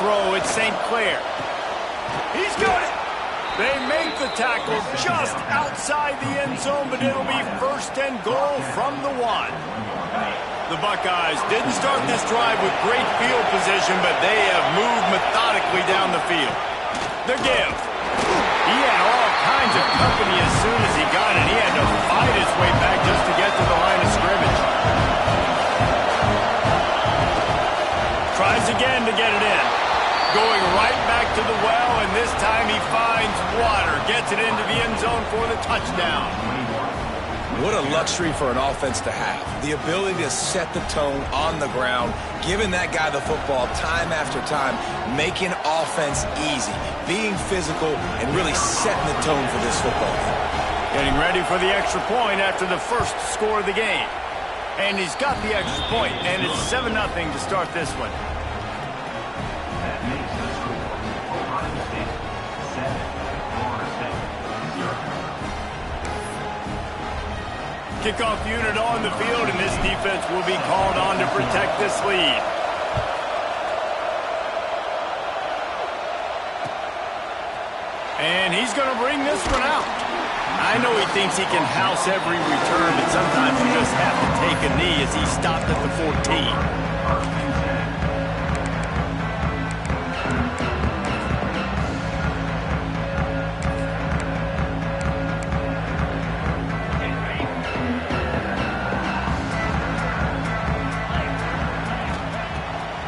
throw. It's St. Clair. He's got it. They make the tackle just outside the end zone, but it'll be 1st and goal from the 1. The Buckeyes didn't start this drive with great field position, but they have moved methodically down the field. The give. He had all kinds of company as soon as he got it. He had to fight his way back just to get to the line of scrimmage. Tries again to get it in. Going right back to the well, and this time he finds water. Gets it into the end zone for the touchdown. What a luxury for an offense to have. The ability to set the tone on the ground, giving that guy the football time after time, making offense easy, being physical, and really setting the tone for this football game. Getting ready for the extra point after the first score of the game. And he's got the extra point, and it's 7-0 to start this one. Kickoff unit on the field, and this defense will be called on to protect this lead. And he's going to bring this one out. I know he thinks he can house every return, but sometimes you just have to take a knee as he stopped at the 14.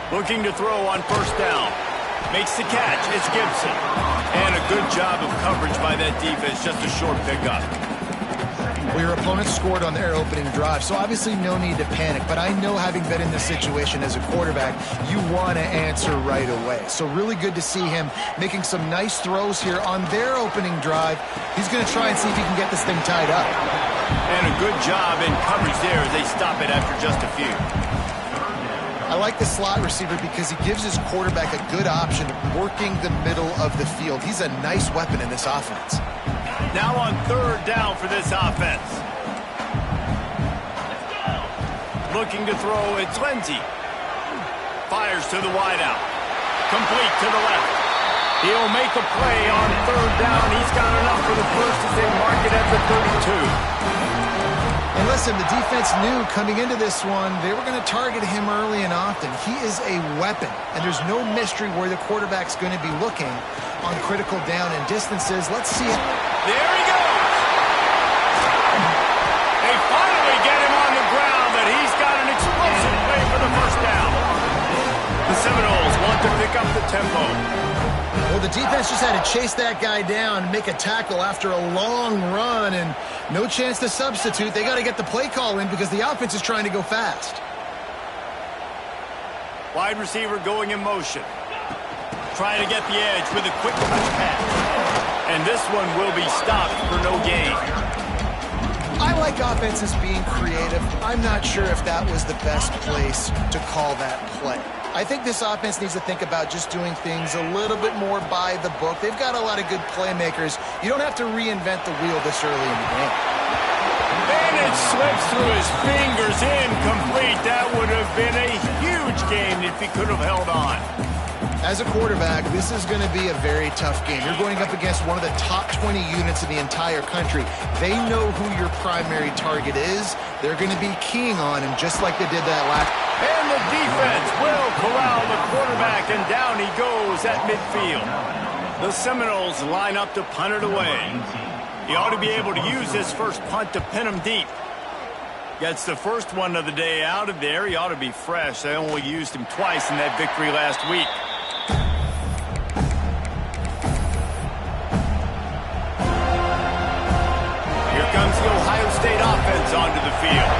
Looking to throw on 1st down. Makes the catch. It's Gibson. And a good job of coverage by that defense. Just a short pickup. Well, your opponent scored on their opening drive, so obviously no need to panic. But I know, having been in this situation as a quarterback, you want to answer right away. So really good to see him making some nice throws here on their opening drive. He's going to try and see if he can get this thing tied up. And a good job in coverage there as they stop it after just a few. I like the slot receiver because he gives his quarterback a good option of working the middle of the field. He's a nice weapon in this offense. Now on 3rd down for this offense. Looking to throw, it's Lindsey. Fires to the wideout. Complete to the left. He'll make a play on 3rd down. He's got enough for the first as they mark it at the 32. And listen, the defense knew coming into this one, they were going to target him early and often. He is a weapon, and there's no mystery where the quarterback's going to be looking on critical down and distances. Let's see it. There he goes. They finally get him on the ground, but he's got an explosive play for the 1st down. The Seminoles want to pick up the tempo. Well, the defense just had to chase that guy down and make a tackle after a long run, and no chance to substitute. They got to get the play call in because the offense is trying to go fast. Wide receiver going in motion. Trying to get the edge with a quick touch pass. And this one will be stopped for no gain. I like offenses being creative. I'm not sure if that was the best place to call that play. I think this offense needs to think about just doing things a little bit more by the book. They've got a lot of good playmakers. You don't have to reinvent the wheel this early in the game. And it slips through his fingers, incomplete. That would have been a huge gain if he could have held on. As a quarterback, this is going to be a very tough game. You're going up against one of the top 20 units in the entire country. They know who your primary target is. They're going to be keying on him just like they did that last. And the defense will corral the quarterback, and down he goes at midfield. The Seminoles line up to punt it away. He ought to be able to use this first punt to pin him deep. Gets the first one of the day out of there. He ought to be fresh. They only used him twice in that victory last week. Here comes the Ohio State offense onto the field.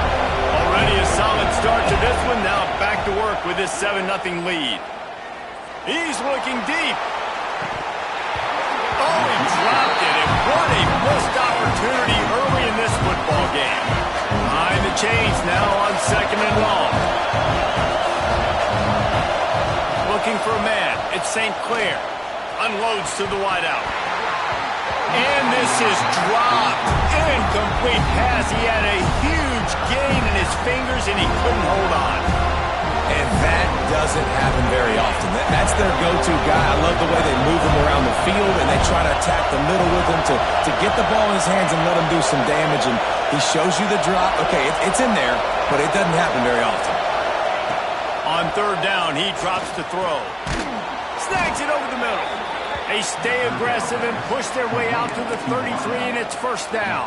Already a solid start to this one. Now back to work with this 7-0 lead. He's looking deep. Oh, he dropped it. And what a missed opportunity early in this football game. Behind the chains now on 2nd and long. Looking for a man. It's St. Clair. Unloads to the wideout. And this is dropped. Incomplete pass. He had a huge gain in his fingers, and he couldn't hold on. And That doesn't happen very often. That's their go-to guy. I love the way they move him around the field, and they try to attack the middle with him to get the ball in his hands and let him do some damage. And he shows you the drop. Okay, it's in there, but it doesn't happen very often. On third down, he drops to throw. Snags it over the middle. They stay aggressive and push their way out to the 33, and it's first down.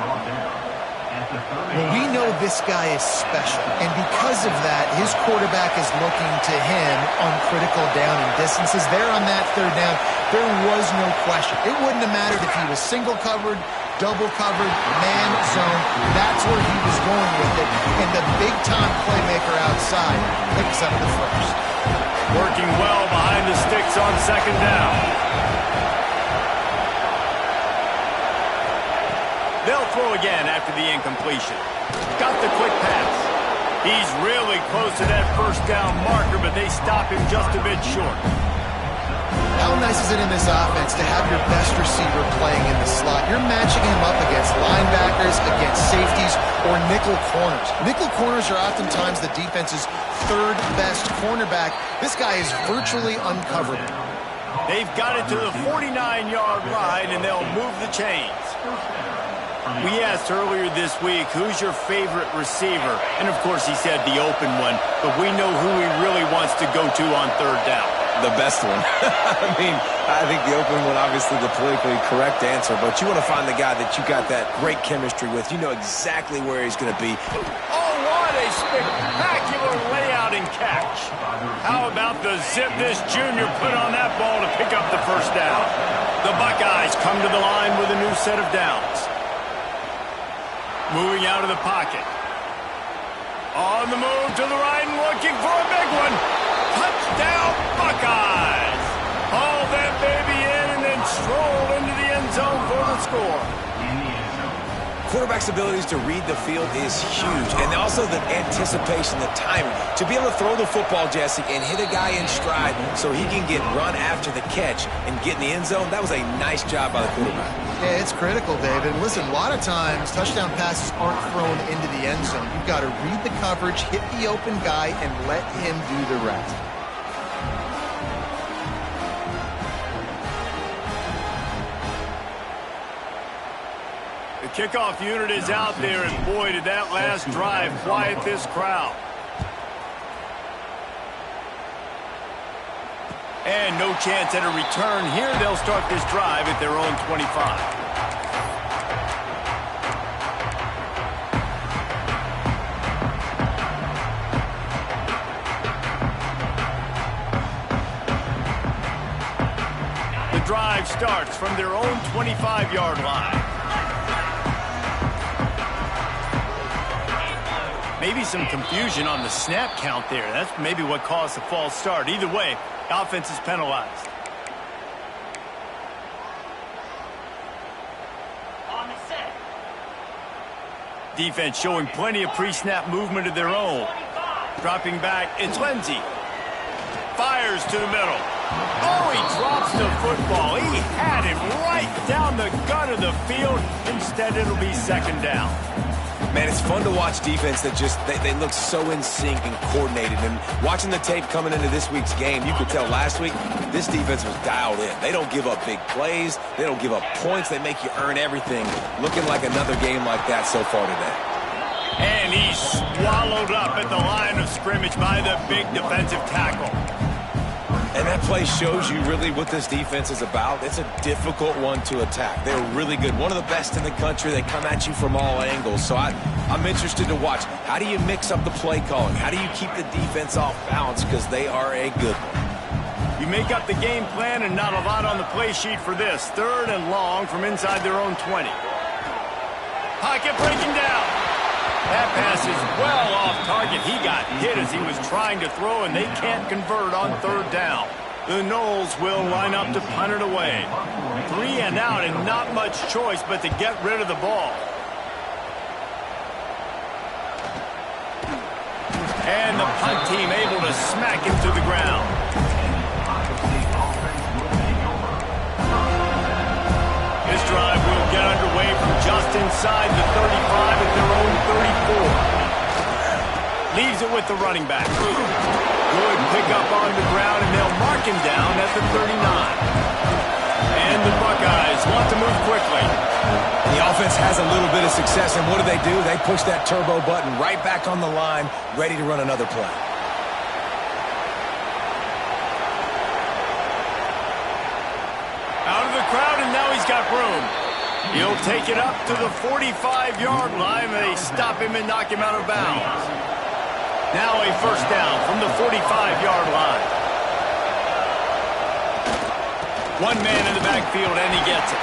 Well, we know this guy is special, and because of that, his quarterback is looking to him on critical down and distances. There on that third down, there was no question. It wouldn't have mattered if he was single covered, double covered, man zone. That's where he was going with it, and the big-time playmaker outside picks up the first. Working well behind the sticks on second down. They'll throw again after the incompletion. Got the quick pass. He's really close to that first down marker, but they stop him just a bit short. How nice is it in this offense to have your best receiver playing in the slot? You're matching him up against linebackers, against safeties, or nickel corners. Nickel corners are oftentimes the defense's third best cornerback. This guy is virtually uncoverable. They've got it to the 49-yard line, and they'll move the chains. We asked earlier this week, who's your favorite receiver? And, of course, he said the open one, but we know who he really wants to go to on third down. The best one. I think the open one, obviously the politically correct answer, but you want to find the guy that you got that great chemistry with. You know exactly where he's going to be. Oh, what a spectacular layout and catch. How about the zip this junior put on that ball to pick up the first down? The Buckeyes come to the line with a new set of downs. Moving out of the pocket. On the move to the right and looking for a big one. Touchdown, Buckeyes! Haul that baby in and then stroll into the end zone for the score. Quarterback's abilities to read the field is huge, and also the anticipation, the timing. To be able to throw the football, Jesse, and hit a guy in stride so he can get run after the catch and get in the end zone, that was a nice job by the quarterback. Yeah, it's critical, David. Listen, a lot of times touchdown passes aren't thrown into the end zone. You've got to read the coverage, hit the open guy, and let him do the rest. The kickoff unit is out there, and boy, did that last drive quiet this crowd. And no chance at a return here. They'll start this drive at their own 25. The drive starts from their own 25-yard line. Maybe some confusion on the snap count there. That's maybe what caused the false start. Either way, offense is penalized. On the set. Defense showing plenty of pre-snap movement of their own. Dropping back, it's Lindsey. Fires to the middle. Oh, he drops the football. He had it right down the gut of the field. Instead, it'll be second down. Man, it's fun to watch defense that just, they look so in sync and coordinated. And watching the tape coming into this week's game, you could tell last week this defense was dialed in. They don't give up big plays. They don't give up points. They make you earn everything. Looking like another game like that so far today. And he's swallowed up at the line of scrimmage by the big defensive tackle. And that play shows you really what this defense is about. It's a difficult one to attack. They're really good. One of the best in the country. They come at you from all angles. So I'm interested to watch. How do you mix up the play calling? How do you keep the defense off balance? Because they are a good one. You make up the game plan and not a lot on the play sheet for this. Third and long from inside their own 20. Pocket breaking down. That pass is well off target. He got hit as he was trying to throw, and they can't convert on third down. The Noles will line up to punt it away. 3 and out, and not much choice but to get rid of the ball. And the punt team able to smack him to the ground. This drive will get underway from just inside the 35 at their own 34. Leaves it with the running back. Good pick up on the ground, and they'll mark him down at the 39. And the Buckeyes want to move quickly. The offense has a little bit of success, and what do? They push that turbo button right back on the line, ready to run another play. Out of the crowd, and now he's got room. He'll take it up to the 45-yard line. They stop him and knock him out of bounds. Now a first down from the 45-yard line. One man in the backfield, and he gets it.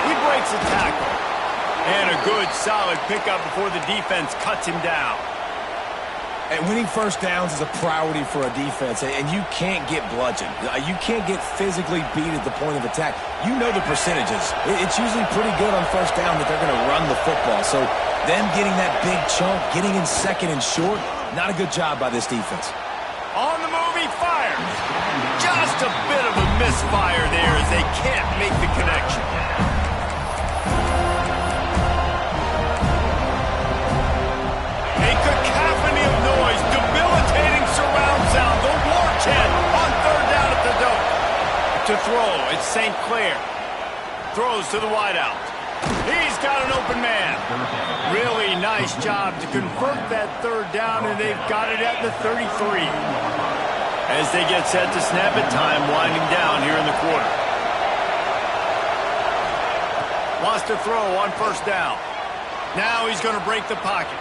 He breaks a tackle. And a good, solid pickup before the defense cuts him down. And winning first downs is a priority for a defense, and you can't get bludgeoned. You can't get physically beat at the point of attack. You know the percentages. It's usually pretty good on first down that they're going to run the football. So them getting that big chunk, getting in second and short, not a good job by this defense. On the move, he fires. Just a bit of a misfire there as they can't make the connection. A cacophony of noise, debilitating surround sound. The war chant on third down at the dome. To throw, it's St. Clair. Throws to the wideout. He's got an open man. Really nice job to convert that third down, and they've got it at the 33. As they get set to snap it, time winding down here in the quarter. Wants to throw on first down. Now he's going to break the pocket.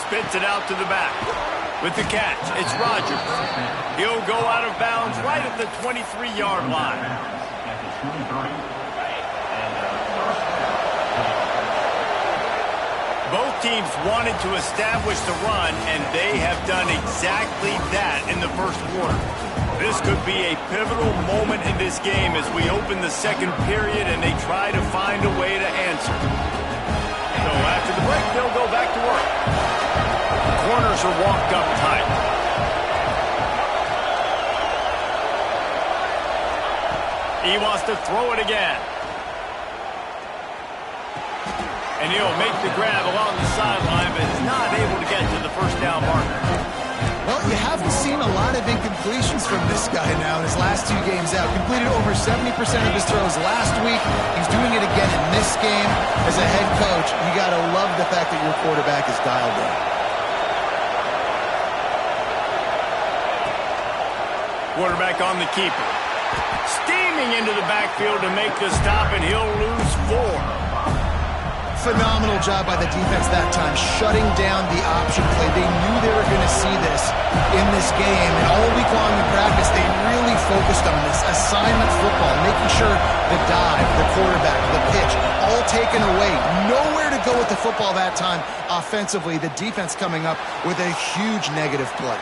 Spits it out to the back. With the catch, it's Rodgers. He'll go out of bounds right at the 23-yard line. Both teams wanted to establish the run, and they have done exactly that in the first quarter. This could be a pivotal moment in this game as we open the second period and they try to find a way to answer. So after the break, they'll go back to work. The corners are walked up tight. He wants to throw it again. And he'll make the grab along the sideline, but is not able to get to the first down marker. Well, you haven't seen a lot of incompletions from this guy now in his last two games out. Completed over 70% of his throws last week. He's doing it again in this game. As a head coach, you got to love the fact that your quarterback is dialed in. Quarterback on the keeper. Steaming into the backfield to make the stop, and he'll lose 4. Phenomenal job by the defense that time, shutting down the option play. They knew they were going to see this in this game, and all week long in practice, they really focused on this assignment football, making sure the dive, the quarterback, the pitch, all taken away. Nowhere to go with the football that time offensively. The defense coming up with a huge negative play.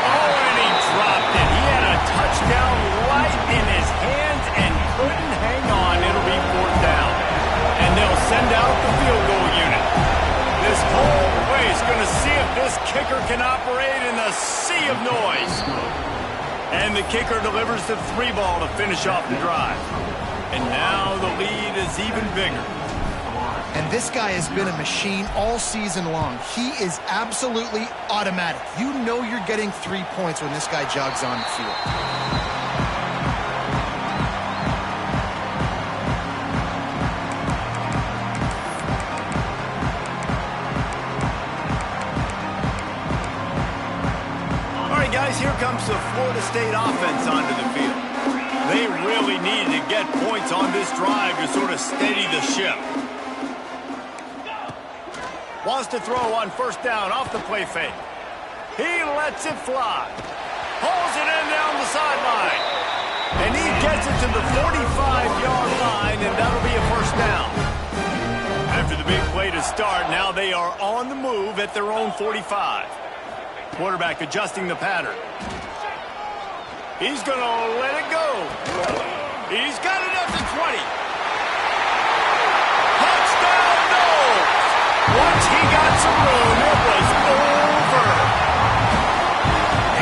Oh, and he dropped it. He had a touchdown right in his hands and couldn't hang on. It'll be fourth down. And they'll send out the field goal unit. This whole place going to see if this kicker can operate in a sea of noise. And the kicker delivers the 3-ball to finish off the drive. And now the lead is even bigger. And this guy has been a machine all season long. He is absolutely automatic. You know you're getting 3 points when this guy jogs on the field. Here comes the Florida State offense onto the field. They really need to get points on this drive to sort of steady the ship. Wants to throw on first down off the play fake. He lets it fly. Pulls it in down the sideline. And he gets it to the 45-yard line, and that'll be a first down. After the big play to start, now they are on the move at their own 45. Quarterback adjusting the pattern. He's going to let it go. He's got it up to 20. Touchdown, no! Once he got some room, it was over.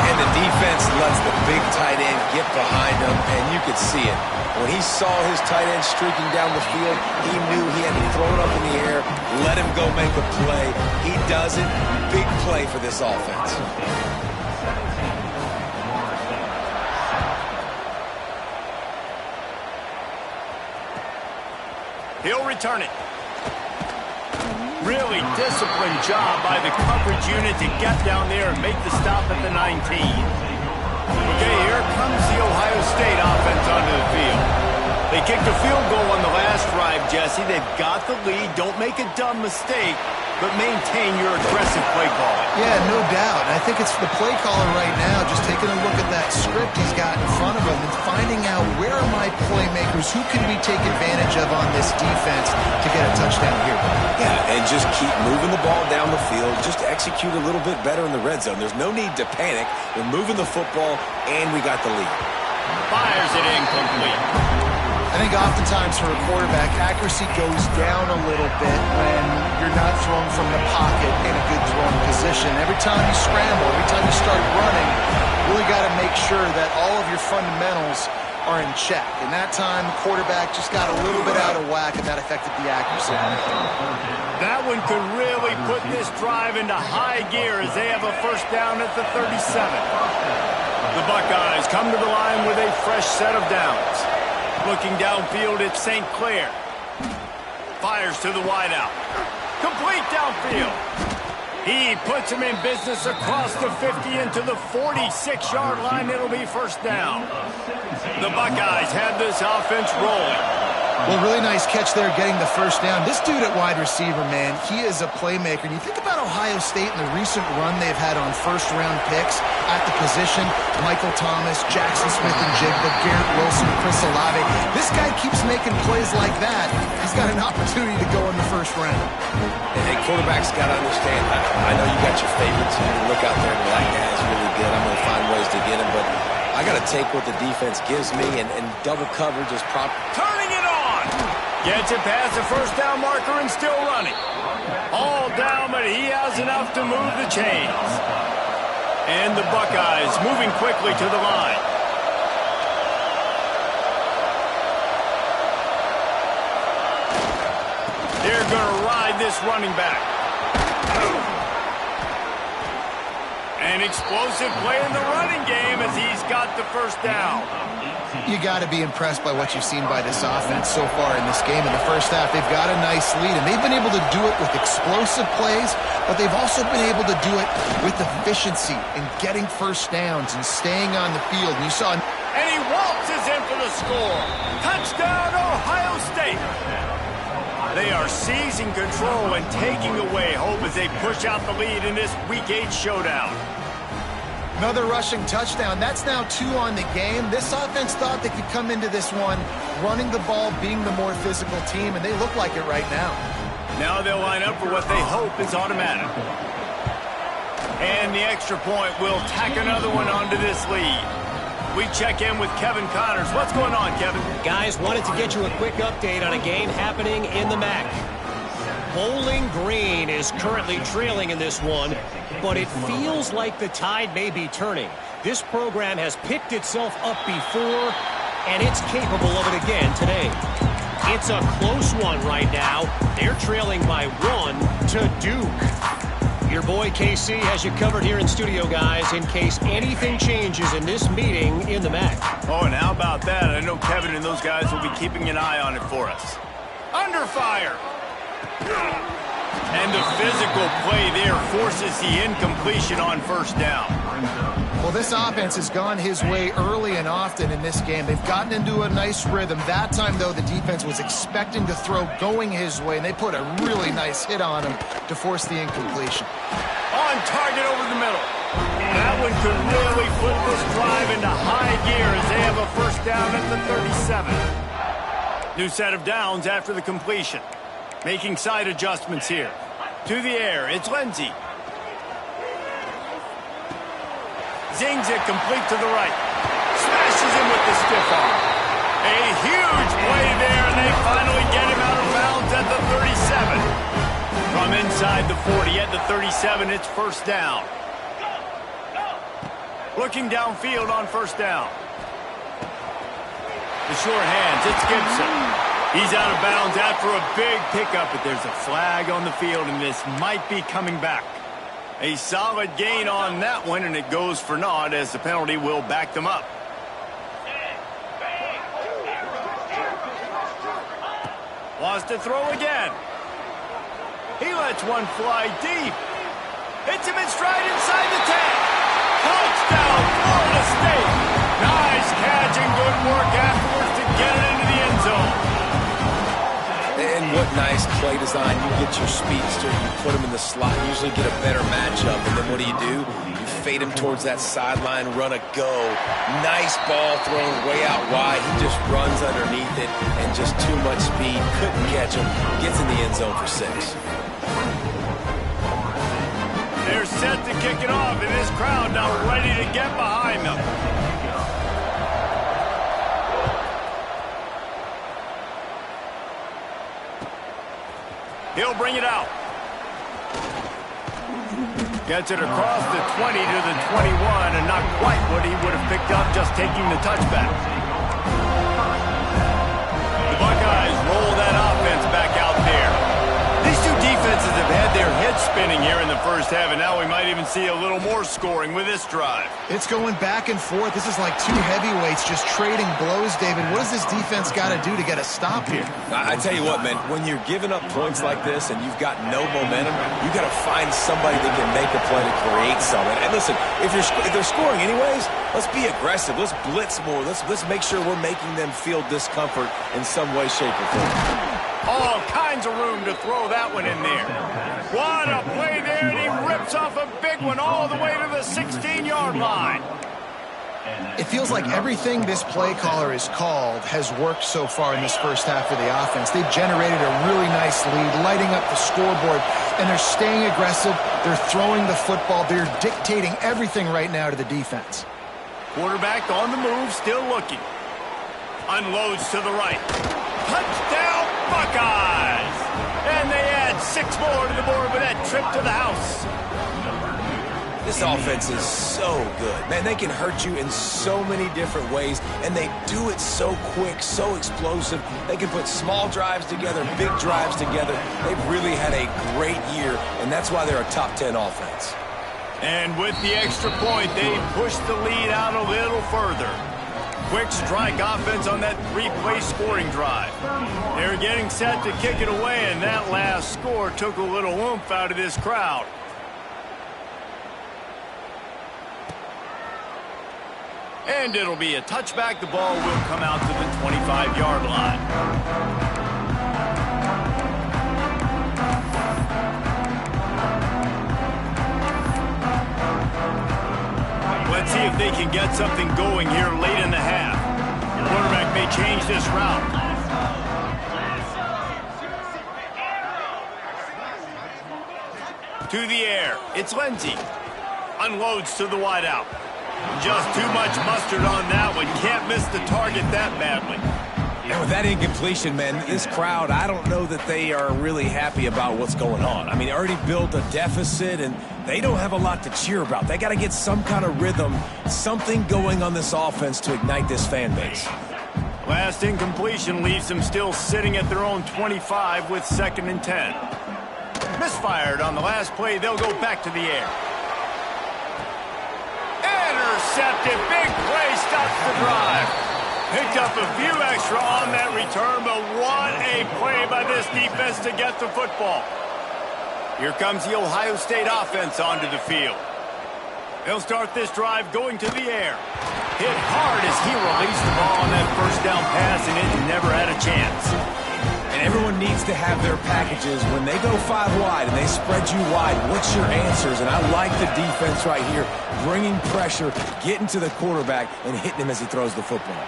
And the defense lets the big tight end get behind him And you could see it. When he saw his tight end streaking down the field, he knew he had to throw it up in the air, let him go make a play. He does it. Big play for this offense. He'll return it. Really disciplined job by the coverage unit to get down there and make the stop at the 19. Okay, here comes the Ohio State offense onto the field. They kicked a field goal on the last drive, Jesse. They've got the lead. Don't make a dumb mistake, but maintain your aggressive play calling. Yeah, no doubt. And I think it's the play caller right now just taking a look at that script he's got in front of him and finding out where are my playmakers, who can we take advantage of on this defense to get a touchdown here. Yeah, and just keep moving the ball down the field. Just execute a little bit better in the red zone. There's no need to panic. We're moving the football, and we got the lead. Fires it incomplete. I think oftentimes for a quarterback, accuracy goes down a little bit when you're not thrown from the pocket in a good throwing position. Every time you scramble, every time you start running, you really got to make sure that all of your fundamentals are in check. And that time, the quarterback just got a little bit out of whack, and that affected the accuracy. That one could really put this drive into high gear as they have a first down at the 37. The Buckeyes come to the line with a fresh set of downs. Looking downfield, it's St. Clair. Fires to the wideout. Complete downfield. He puts him in business across the 50 into the 46-yard line. It'll be first down. The Buckeyes have this offense rolling. Well, really nice catch there getting the first down. This dude at wide receiver, man, he is a playmaker. And you think about Ohio State and the recent run they've had on first-round picks at the position. Michael Thomas, Jackson Smith-Njigba, Garrett Wilson, Chris Olave. This guy keeps making plays like that. He's got an opportunity to go in the first round. Hey, quarterbacks got to understand. I know you got your favorites. You can look out there and be like, yeah, it's really good. I'm going to find ways to get him. But I got to take what the defense gives me, and double coverage is proper. Turning it on. Gets it past the first down marker and still running. All down, but he has enough to move the chains. And the Buckeyes moving quickly to the line. They're going to ride this running back. An explosive play in the running game as he's got the first down. You got to be impressed by what you've seen by this offense so far in this game. In the first half, they've got a nice lead, and they've been able to do it with explosive plays, but they've also been able to do it with efficiency and getting first downs and staying on the field. And you saw... And he waltzes in for the score. Touchdown, Ohio State. They are seizing control and taking away hope as they push out the lead in this Week 8 showdown. Another rushing touchdown. That's now 2 on the game. This offense thought they could come into this one running the ball, being the more physical team, and they look like it right now. Now they'll line up for what they hope is automatic. And the extra point will tack another one onto this lead. We check in with Kevin Connors. What's going on, Kevin? Guys, wanted to get you a quick update on a game happening in the MAC. Bowling Green is currently trailing in this one, but it feels like the tide may be turning. This program has picked itself up before, and it's capable of it again today. It's a close one right now. They're trailing by 1 to Duke. Your boy KC has you covered here in studio, guys, in case anything changes in this meeting in the MAC. Oh, and how about that? I know Kevin and those guys will be keeping an eye on it for us. Under fire. And the physical play there forces the incompletion on first down. Well, this offense has gone his way early and often in this game. They've gotten into a nice rhythm. That time, though, the defense was expecting to throw going his way, and they put a really nice hit on him to force the incompletion. On target over the middle. That one could really put this drive into high gear as they have a first down at the 37. New set of downs after the completion. Making side adjustments here. To the air, it's Lindsey. Zings it complete to the right. Smashes him with the stiff arm. A huge play there, and they finally get him out of bounds at the 37. From inside the 40 at the 37, it's first down. Looking downfield on first down. The short hands, it's Gibson. He's out of bounds after a big pickup, but there's a flag on the field, and this might be coming back. A solid gain on that one, and it goes for naught as the penalty will back them up. Wants to throw again. He lets one fly deep. Hits him in stride inside the 10. Touchdown, Florida State. Nice catch and good work afterwards to get it into the end zone. And what nice play design. You get your speedster, you put him in the slot, usually get a better matchup. And then what do? You fade him towards that sideline, run a go. Nice ball thrown way out wide. He just runs underneath it and just too much speed. Couldn't catch him. Gets in the end zone for 6. They're set to kick it off, and this crowd now ready to get behind them. He'll bring it out. Gets it across the 20 to the 21, and not quite what he would have picked up just taking the touchback. The Buckeyes roll that offense back out there. These two defenses have had their heads spinning here in the first half, and now we might even see a little more scoring with this drive. It's going back and forth. This is like two heavyweights just trading blows, David. What does this defense got to do to get a stop here? I tell you what, man, when you're giving up points like this and you've got no momentum, you got to find somebody that can make a play to create something. And listen, if they're scoring anyways, let's be aggressive. Let's blitz more. Let's make sure we're making them feel discomfort in some way, shape, or form. All kinds of room to throw that one in there. What a play there, and he rips off a big one all the way to the 16-yard line. It feels like everything this play caller has called has worked so far in this first half of the offense. They've generated a really nice lead, lighting up the scoreboard, and they're staying aggressive. They're throwing the football. They're dictating everything right now to the defense. Quarterback on the move, still looking. Unloads to the right. Touchdown, Buckeyes! And they add 6 more to the board with that trip to the house. This offense is so good. Man, they can hurt you in so many different ways, and they do it so quick, so explosive. They can put small drives together, big drives together. They've really had a great year, and that's why they're a top 10 offense. And with the extra point, they push the lead out a little further. Quick strike offense on that 3-play scoring drive. They're getting set to kick it away, and that last score took a little oomph out of this crowd. And it'll be a touchback. The ball will come out to the 25-yard line. Let's see if they can get something going here late in the half. The quarterback may change this route. To the air. It's Lindsey. Unloads to the wideout. Just too much mustard on that one. Can't miss the target that badly. And with that incompletion, man, this crowd, I don't know that they are really happy about what's going on. I mean, they already built a deficit, and they don't have a lot to cheer about. They got to get some kind of rhythm, something going on this offense to ignite this fan base. Last incompletion leaves them still sitting at their own 25 with 2nd and 10. Misfired on the last play. They'll go back to the air. Intercepted. Big play stops the drive. Picked up a few extra on that return, but what a play by this defense to get the football. Here comes the Ohio State offense onto the field. They'll start this drive going to the air. Hit hard as he released the ball on that first down pass, and it never had a chance. And everyone needs to have their packages. When they go 5 wide and they spread you wide, what's your answers? And I like the defense right here, bringing pressure, getting to the quarterback, and hitting him as he throws the football.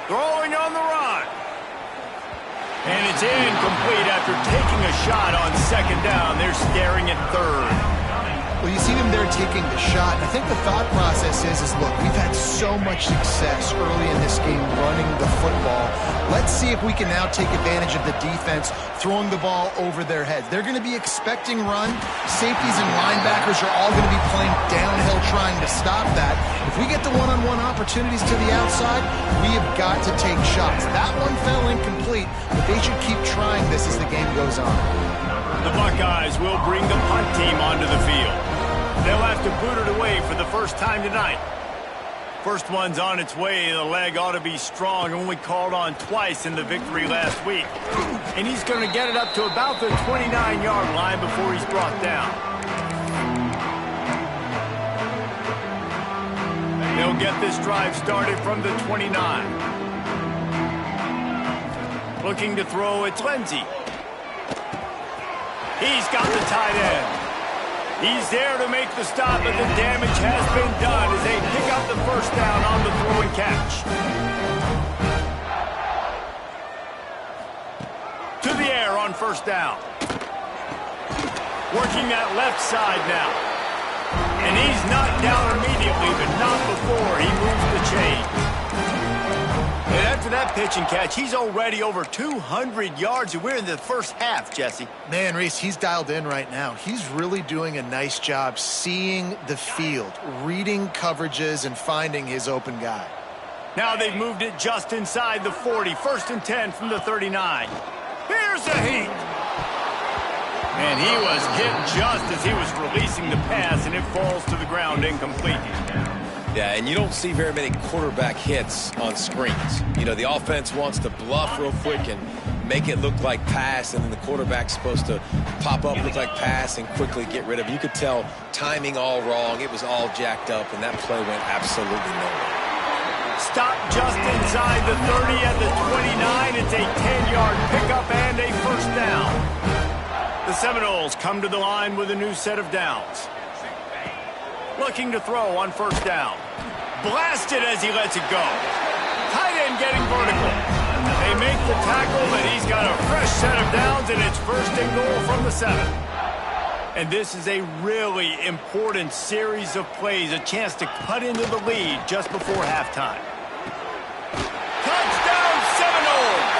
Throwing on the run. And it's incomplete after taking a shot on 2nd down. They're staring at 3rd. Well, you see them there taking the shot, and I think the thought process is look, we've had so much success early in this game running the football. Let's see if we can now take advantage of the defense throwing the ball over their heads. They're going to be expecting run. Safeties and linebackers are all going to be playing downhill trying to stop that. If we get the one-on-one opportunities to the outside, we have got to take shots. That one fell incomplete, but they should keep trying this as the game goes on. The Buckeyes will bring the punt team onto the field. They'll have to boot it away for the first time tonight. First one's on its way. The leg ought to be strong. Only called on twice in the victory last week. And he's going to get it up to about the 29-yard line before he's brought down. They'll get this drive started from the 29. Looking to throw, it's Lindsey. He's got the tight end. He's there to make the stop, but the damage has been done as they pick up the first down on the throw and catch. To the air on first down. Working that left side now. And he's knocked down immediately, but not before he moves the chain. And after that pitch and catch, he's already over 200 yards, and we're in the first half, Jesse. Man, Reese, he's dialed in right now. He's really doing a nice job seeing the field, reading coverages, and finding his open guy. Now they've moved it just inside the 40. First and 10 from the 39. Here's a heat. And he was hit just as he was releasing the pass, and it falls to the ground incomplete. Yeah, and you don't see very many quarterback hits on screens. You know, the offense wants to bluff real quick and make it look like pass, and then the quarterback's supposed to pop up, look like pass, and quickly get rid of it. You could tell timing all wrong. It was all jacked up, and that play went absolutely nowhere. Stop just inside the 30 at the 29. It's a 10-yard pickup and a first down. The Seminoles come to the line with a new set of downs. Looking to throw on first down. Blasted as he lets it go. Tight end getting vertical. They make the tackle, but he's got a fresh set of downs, and it's first and goal from the 7. And this is a really important series of plays, a chance to cut into the lead just before halftime. Touchdown Seminoles!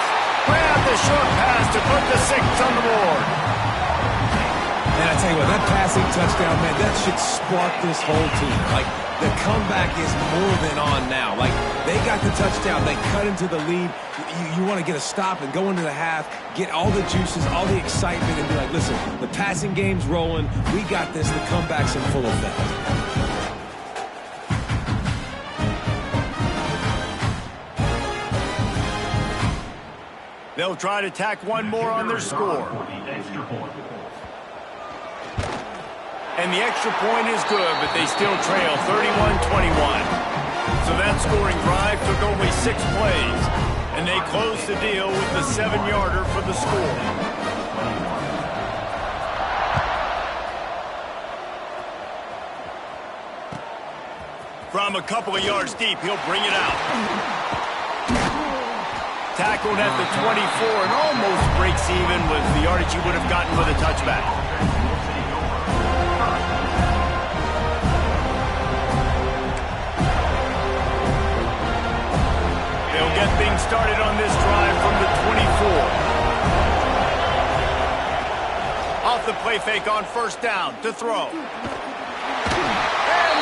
Grab the short pass to put the 6 on the board. And I tell you what, that passing touchdown, man, that should spark this whole team. Like, the comeback is more than on now. Like, they got the touchdown. They cut into the lead. You want to get a stop and go into the half, get all the juices, all the excitement, and be like, listen, the passing game's rolling. We got this. The comeback's in full effect. They'll try to tack one more on their score. And the extra point is good, but they still trail 31-21. So that scoring drive took only 6 plays, and they closed the deal with the 7-yarder for the score. From a couple of yards deep, he'll bring it out. Tackled at the 24 and almost breaks even with the yardage he would have gotten with a touchback. They'll get things started on this drive from the 24. Off the play fake on first down to throw. And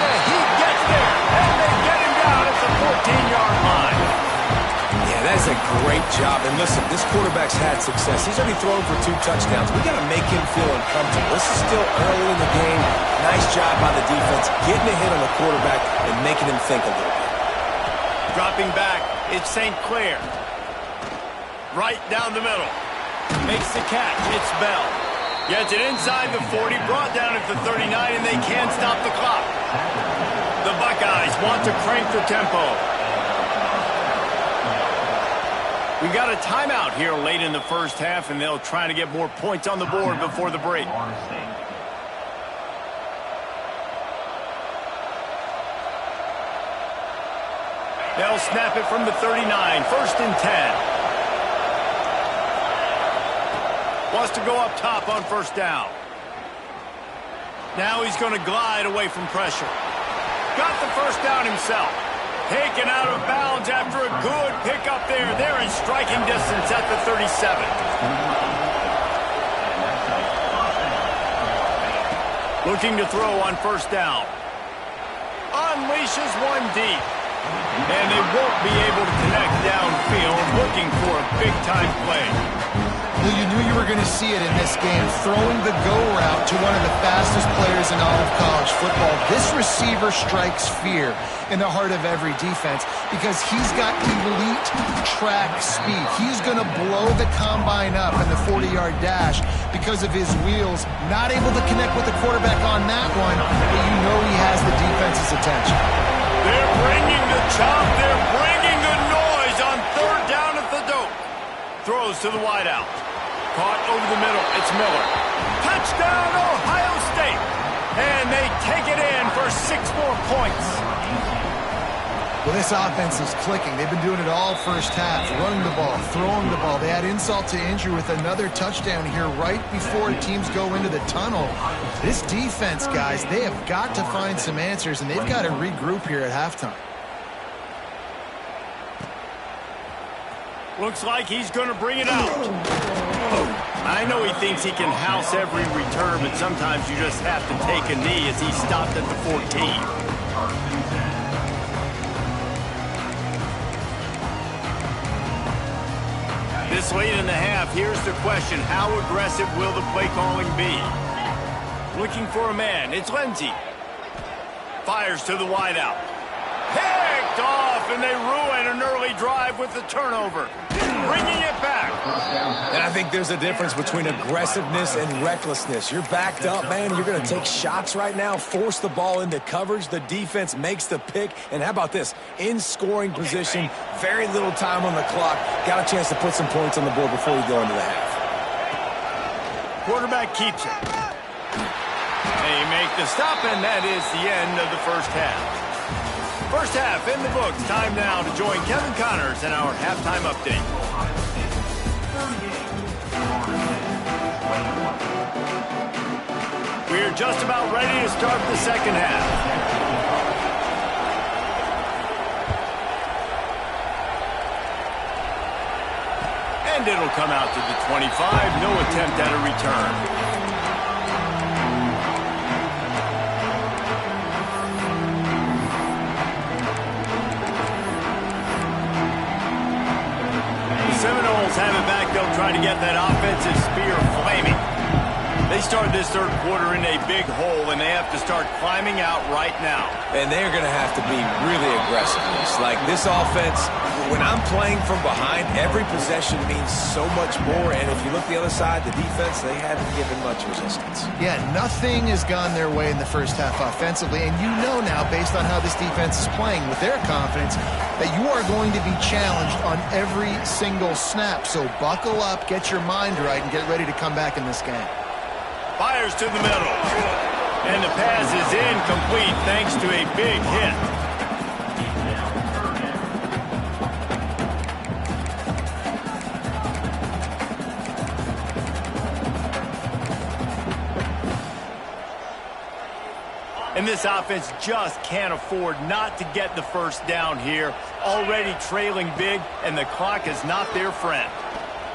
the Heat gets there. And they get him down at the 14-yard line. Yeah, that's a great job. And listen, this quarterback's had success. He's already thrown for 2 touchdowns. We got to make him feel uncomfortable. This is still early in the game. Nice job by the defense, getting a hit on the quarterback and making him think a little bit. Dropping back, it's St. Clair. Right down the middle. Makes the catch, it's Bell. Gets it inside the 40, brought down at the 39, and they can't stop the clock. The Buckeyes want to crank the tempo. We got a timeout here late in the first half, and they'll try to get more points on the board before the break. They'll snap it from the 39, first and 10. Wants to go up top on first down. Now he's going to glide away from pressure. Got the first down himself. Taken out of bounds after a good pickup there. They're in striking distance at the 37. Looking to throw on first down. Unleashes one deep. And they won't be able to connect downfield, looking for a big-time play. Well, you knew you were going to see it in this game, throwing the go route to one of the fastest players in all of college football. This receiver strikes fear in the heart of every defense because he's got elite track speed. He's going to blow the combine up in the 40-yard dash because of his wheels. Not able to connect with the quarterback on that one, but you know he has the defense's attention. They're bringing the chop. They're bringing the noise on third down at the dope. Throws to the wideout. Caught over the middle. It's Miller. Touchdown, Ohio State. And they take it in for 6 more points. Well, this offense is clicking. They've been doing it all first half. Running the ball, throwing the ball. They add insult to injury with another touchdown here right before teams go into the tunnel. This defense, guys, they have got to find some answers, and they've got to regroup here at halftime. Looks like he's going to bring it out. I know he thinks he can house every return, but sometimes you just have to take a knee as he stopped at the 14. This late in the half, here's the question. How aggressive will the play calling be? Looking for a man. It's Lindsey. Fires to the wideout. Picked off, and they ruin an early drive with the turnover. Bringing it back. And I think there's a difference between aggressiveness and recklessness. You're backed up, man. You're going to take shots right now, force the ball into coverage. The defense makes the pick. And how about this? In scoring position, very little time on the clock. Got a chance to put some points on the board before you go into the half. Quarterback keeps it. They make the stop, and that is the end of the first half. First half in the books. Time now to join Kevin Connors in our halftime update. We're just about ready to start the second half. And it'll come out to the 25. No attempt at a return. Seminoles have it back. They'll try to get that offensive spear flaming. They start this third quarter in a big hole, and they have to start climbing out right now. And they're going to have to be really aggressive. It's like this offense, when I'm playing from behind, every possession means so much more. And if you look the other side, the defense, they haven't given much resistance. Yeah, nothing has gone their way in the first half offensively. And you know now, based on how this defense is playing with their confidence, that you are going to be challenged on every single snap. So buckle up, get your mind right, and get ready to come back in this game. Fires to the middle. And the pass is incomplete thanks to a big hit. And this offense just can't afford not to get the first down here. Already trailing big, and the clock is not their friend.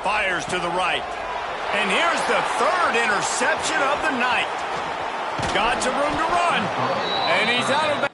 Fires to the right. And here's the third interception of the night. Got some room to run. And he's out of bounds.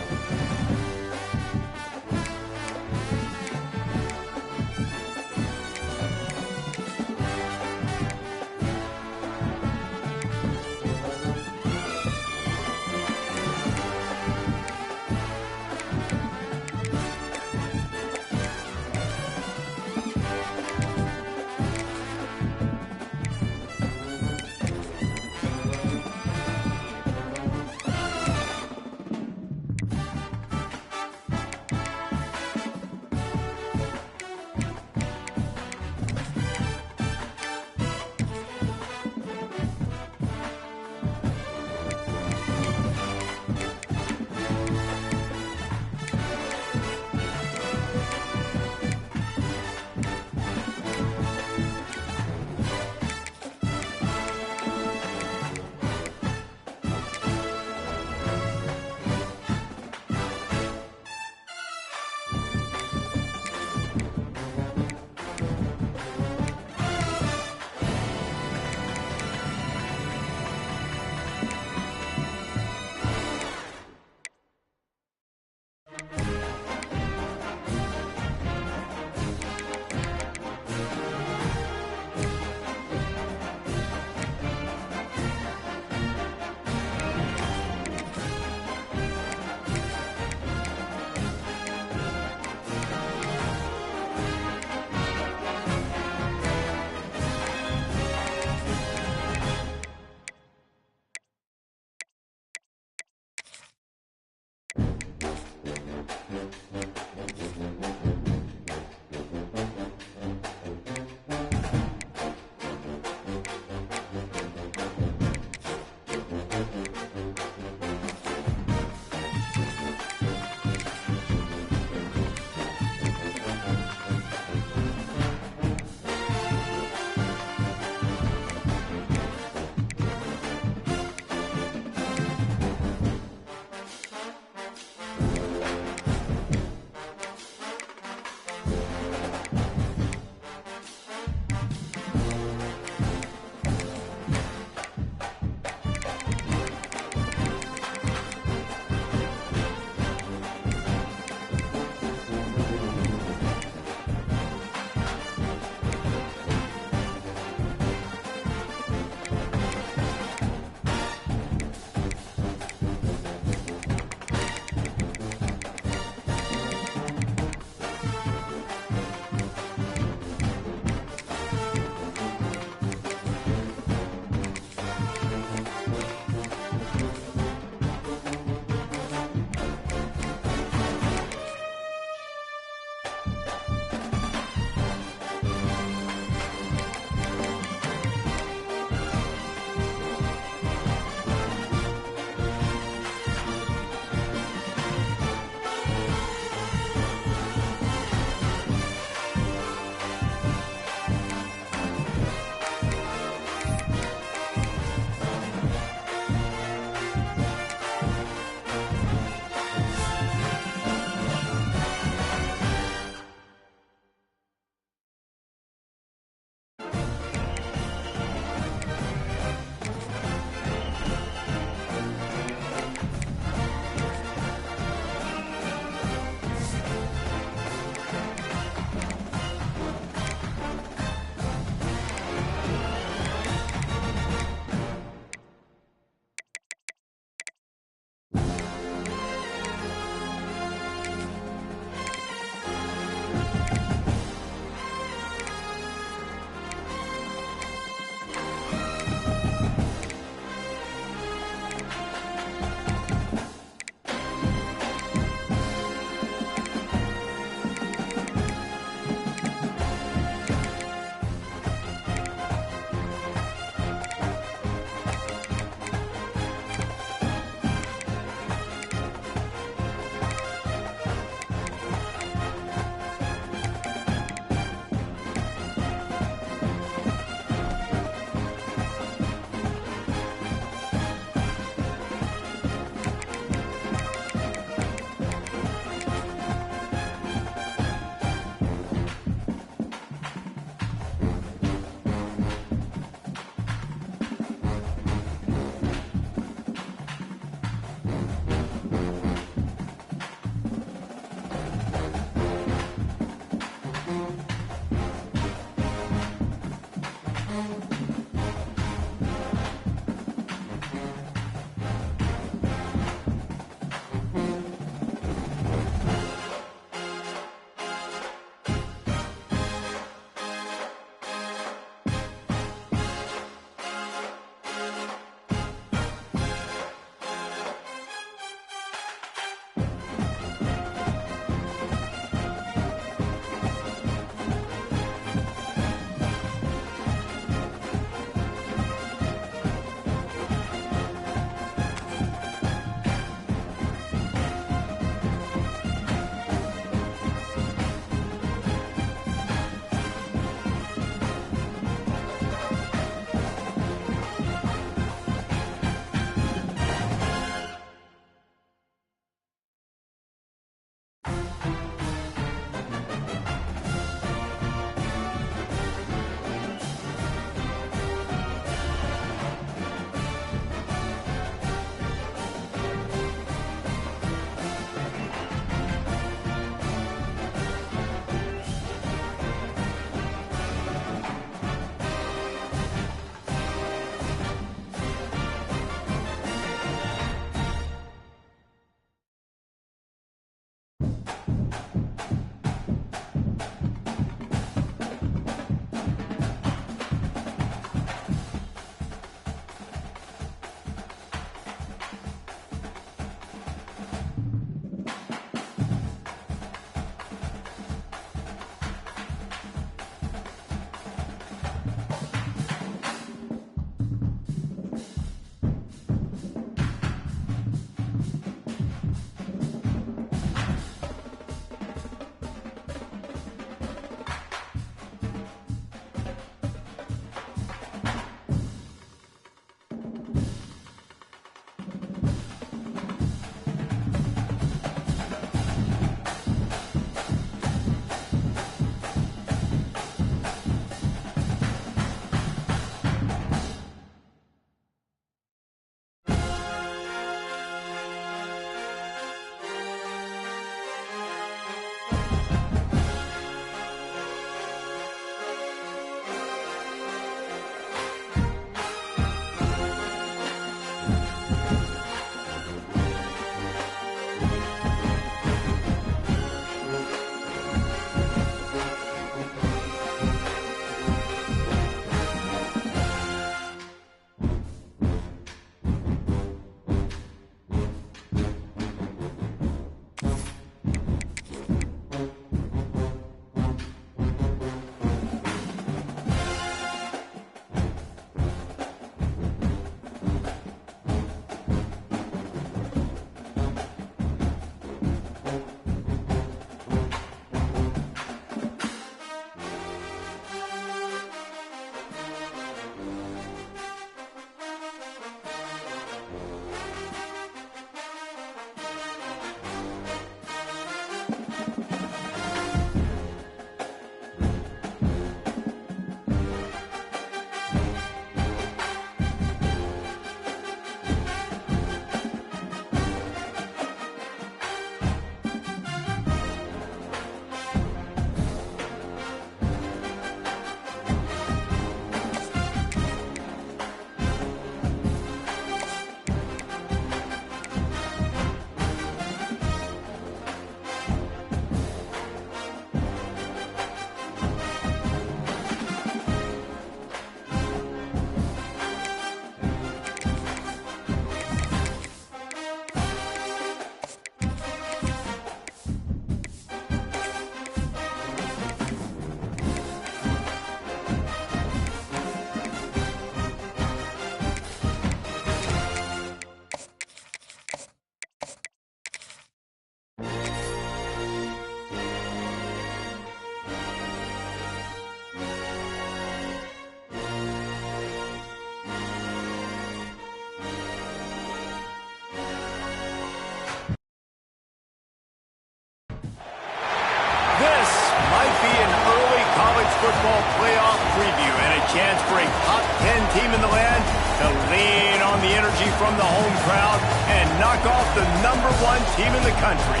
knock off the #1 team in the country.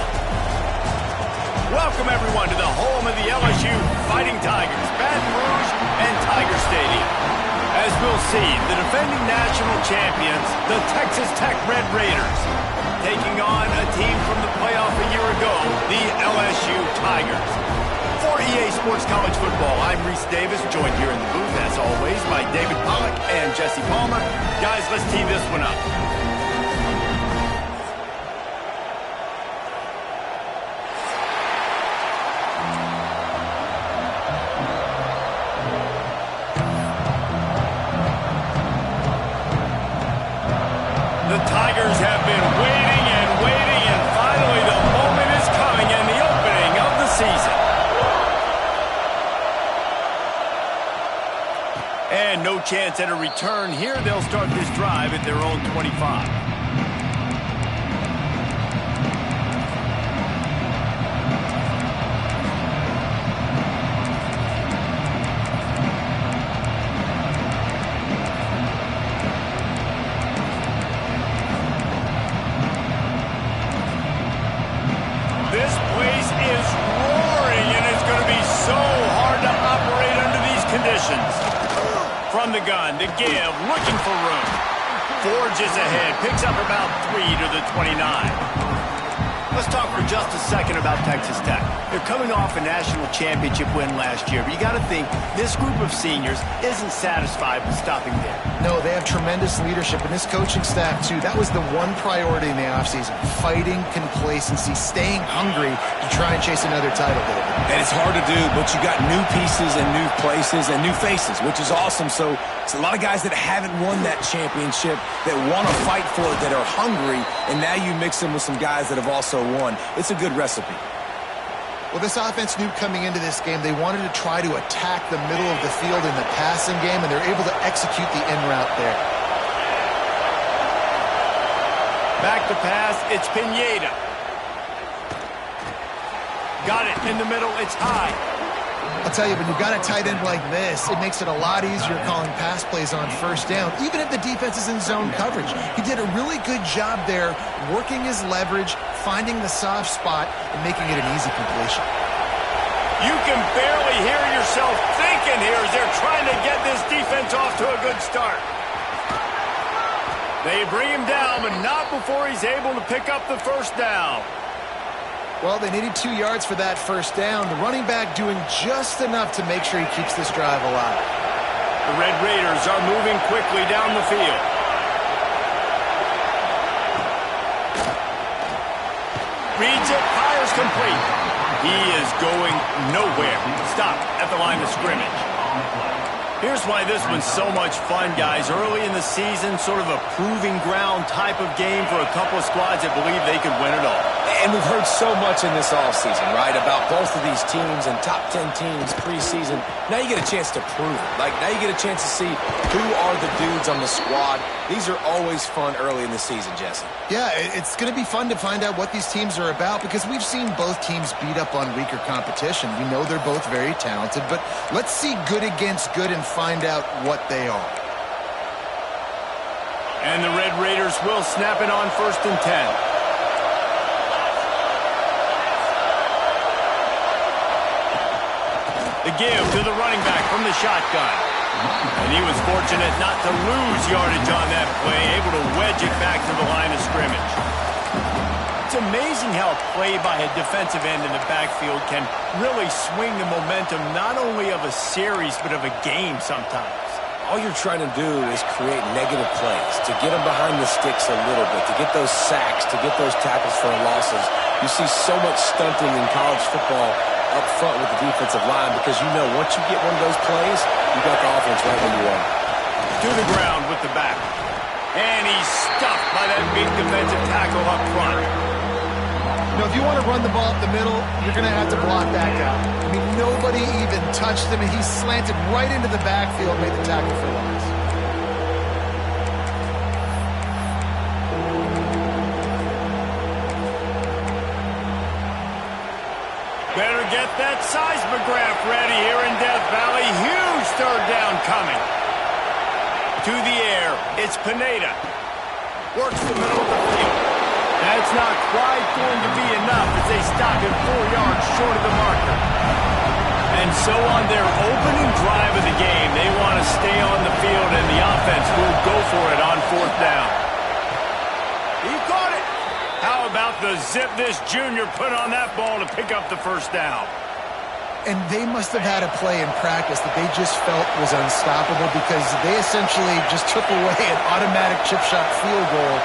Welcome, everyone, to the home of the LSU Fighting Tigers, Baton Rouge and Tiger Stadium. As we'll see, the defending national champions, the Texas Tech Red Raiders, taking on a team from the playoff a year ago, the LSU Tigers. For EA Sports College Football, I'm Reese Davis, joined here in the booth, as always, by David Pollack and Jesse Palmer. Guys, let's tee this one up. The Tigers have been waiting and waiting, and finally the moment is coming in the opening of the season. And no chance at a return here. They'll start this drive at their own 25. This place is roaring, and it's going to be so hard to operate under these conditions. From the gun, to give, looking for room. Forges ahead, picks up about 3 to the 29. Let's talk for just a second about Texas Tech. They're coming off a national championship win last year, but you got to think this group of seniors isn't satisfied with stopping there. No, they have tremendous leadership, and this coaching staff, too. That was the one priority in the offseason, fighting complacency, staying hungry to try and chase another title, David. And it's hard to do, but you got new pieces and new places and new faces, which is awesome. So it's a lot of guys that haven't won that championship that want to fight for it, that are hungry, and now you mix them with some guys that have also won. It's a good recipe. Well, this offense knew coming into this game they wanted to try to attack the middle of the field in the passing game, and they're able to execute the in route there. Back to pass, it's Pineda. Got it in the middle, it's high. I'll tell you, when you've got a tight end like this, it makes it a lot easier calling pass plays on first down, even if the defense is in zone coverage. He did a really good job there, working his leverage, finding the soft spot, and making it an easy completion. You can barely hear yourself thinking here as they're trying to get this defense off to a good start. They bring him down, but not before he's able to pick up the first down. Well, they needed 2 yards for that first down. The running back doing just enough to make sure he keeps this drive alive. The Red Raiders are moving quickly down the field. Reads it, fires complete. He is going nowhere. Stop at the line of scrimmage. Here's why this one's so much fun, guys. Early in the season, sort of a proving ground type of game for a couple of squads that believe they could win it all. And we've heard so much in this offseason, right, about both of these teams and top 10 teams preseason. Now you get a chance to prove it. Like, now you get a chance to see who are the dudes on the squad. These are always fun early in the season, Jesse. Yeah, it's going to be fun to find out what these teams are about because we've seen both teams beat up on weaker competition. We know they're both very talented, but let's see good against good and find out what they are. And the Red Raiders will snap it on 1st and 10. The give to the running back from the shotgun. And he was fortunate not to lose yardage on that play, able to wedge it back to the line of scrimmage. It's amazing how a play by a defensive end in the backfield can really swing the momentum not only of a series but of a game sometimes. All you're trying to do is create negative plays, to get them behind the sticks a little bit, to get those sacks, to get those tackles for losses. You see so much stunting in college football up front with the defensive line because you know once you get one of those plays, you got the offense right where you want. To the ground with the back. And he's stuffed by that big defensive tackle up front. You know, if you want to run the ball up the middle, you're going to have to block that guy. I mean, nobody even touched him, and he slanted right into the backfield and made the tackle for loss. Better get that seismograph ready here in Death Valley. Huge third down coming. To the air, it's Pineda. Works the middle of the field. it's not quite going to be enough as they stop him 4 yards short of the marker. And so on their opening drive of the game, they want to stay on the field, and the offense will go for it on 4th down. He caught it. How about the zip this junior put on that ball to pick up the 1st down? And they must have had a play in practice that they just felt was unstoppable because they essentially just took away an automatic chip shot field goal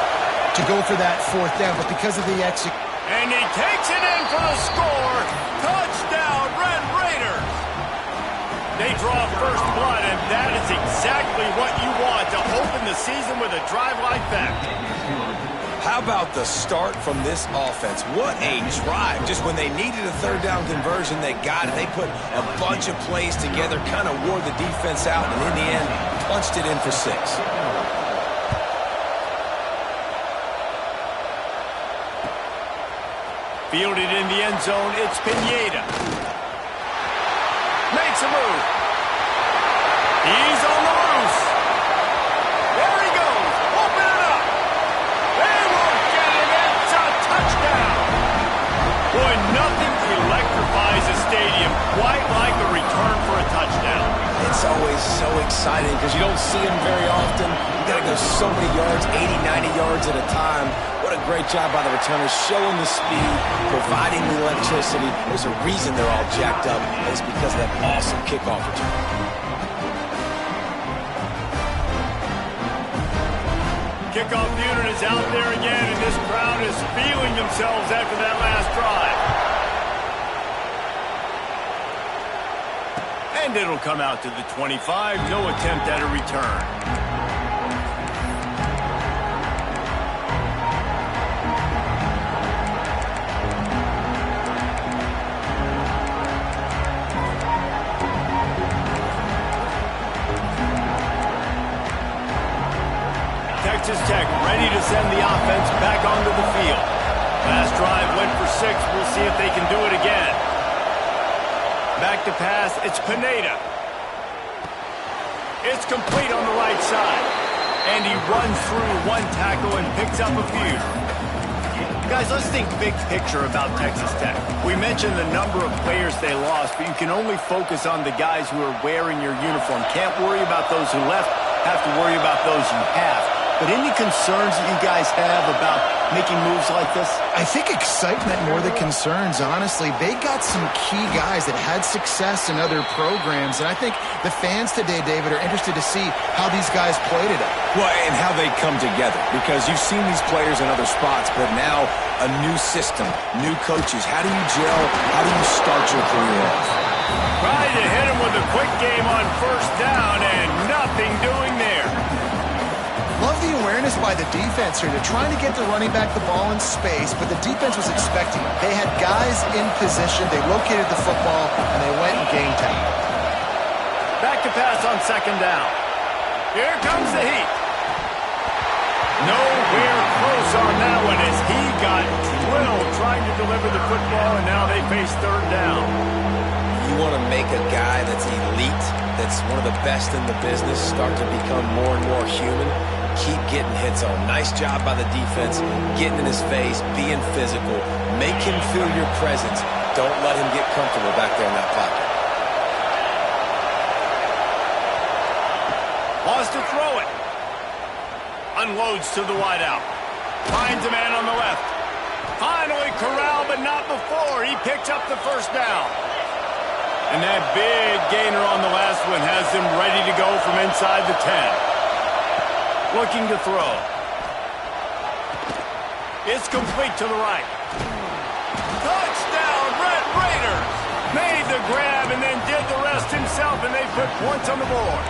to go for that 4th down. But because of the execution. And he takes it in for the score. Touchdown, Red Raiders. They draw first blood, and that is exactly what you want to open the season with a drive like that. How about the start from this offense? What a drive. Just when they needed a 3rd down conversion, they got it. They put a bunch of plays together, kind of wore the defense out, and in the end, punched it in for 6. Fielded in the end zone, it's Pineda. Makes a move. He's on the loose. There he goes. Open it up. They won't get it. It's a touchdown. Boy, nothing electrifies a stadium quite like the return for a touchdown. It's always so exciting because you don't see them very often. You got to go so many yards, 80, 90 yards at a time. What a great job by the returners, showing the speed, providing the electricity. There's a reason they're all jacked up. It's because of that awesome kickoff return. Kickoff unit is out there again, and this crowd is feeling themselves after that last drive. And it'll come out to the 25. No attempt at a return. Texas Tech ready to send the offense back onto the field. Last drive went for 6. We'll see if they can do it again. Back to pass. It's Pineda. It's complete on the right side. And he runs through 1 tackle and picks up a few. Guys, let's think big picture about Texas Tech. We mentioned the number of players they lost, but you can only focus on the guys who are wearing your uniform. Can't worry about those who left. Have to worry about those you have. But any concerns that you guys have about making moves like this? I think excitement more than concerns, honestly. They got some key guys that had success in other programs, and I think the fans today, David, are interested to see how these guys play today. Well, and how they come together, because you've seen these players in other spots, but now a new system, new coaches. How do you gel? How do you start your career off? Tried to hit him with a quick game on 1st down, and nothing doing there. Love the awareness by the defense here. They're trying to get the running back the ball in space, but the defense was expecting it. They had guys in position. They located the football, and they went and game time. Back to pass on 2nd down. Here comes the heat. Nowhere close on that one as he got drilled trying to deliver the football, and now they face 3rd down. You want to make a guy that's elite, that's one of the best in the business, start to become more and more human. Keep getting hits on. Nice job by the defense, getting in his face, being physical. Make him feel your presence. Don't let him get comfortable back there in that pocket. Wants to throw it. Unloads to the wideout. Finds a man on the left. Finally corralled, but not before. He picks up the 1st down. And that big gainer on the last one has them ready to go from inside the 10. Looking to throw. It's complete to the right. Touchdown, Red Raiders! Made the grab and then did the rest himself, and they put points on the board.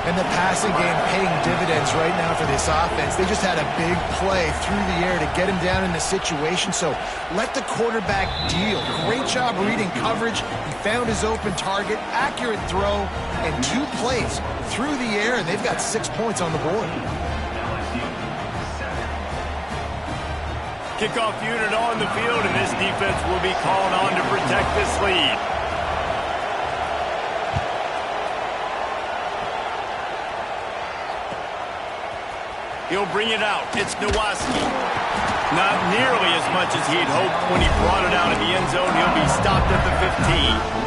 And the passing game paying dividends right now for this offense. They just had a big play through the air to get him down in the situation. So let the quarterback deal. Great job reading coverage. He found his open target, accurate throw, and 2 plays through the air, and they've got 6 points on the board. Kickoff unit on the field, and this defense will be called on to protect this lead. He'll bring it out. It's Nowaski. Not nearly as much as he'd hoped when he brought it out of the end zone. He'll be stopped at the 15.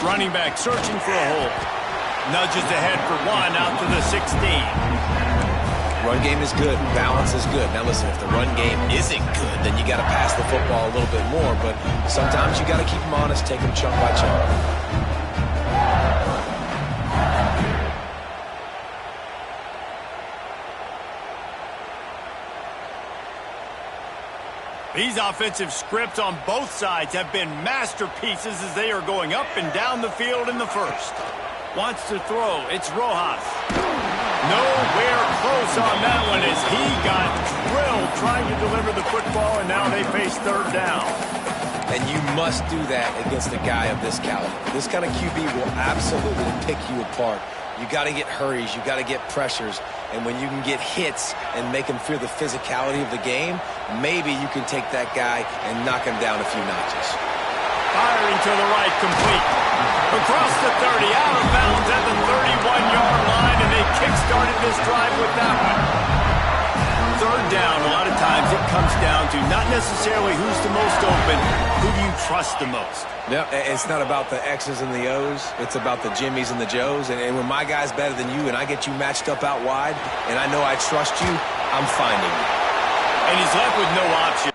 Running back searching for a hole. Nudges ahead for one out to the 16. Run game is good. Balance is good. Now listen, if the run game isn't good, then you got to pass the football a little bit more. But sometimes you got to keep them honest, take them chunk by chunk. These offensive scripts on both sides have been masterpieces as they are going up and down the field in the first. Wants to throw. It's Rojas. Nowhere close on that one as he got drilled trying to deliver the football, and now they face third down. And you must do that against a guy of this caliber. This kind of QB will absolutely pick you apart. You got to get hurries. You got to get pressures. And when you can get hits and make him feel the physicality of the game, maybe you can take that guy and knock him down a few notches. Firing to the right, complete. Across the 30, out of bounds at the 31-yard line, and they kick-started this drive with that one. Third down, a lot of times it comes down to not necessarily who's the most open, who do you trust the most? Yeah, it's not about the X's and the O's. It's about the Jimmies and the Joes. And when my guy's better than you and I get you matched up out wide and I know I trust you, I'm finding you. And he's left with no option.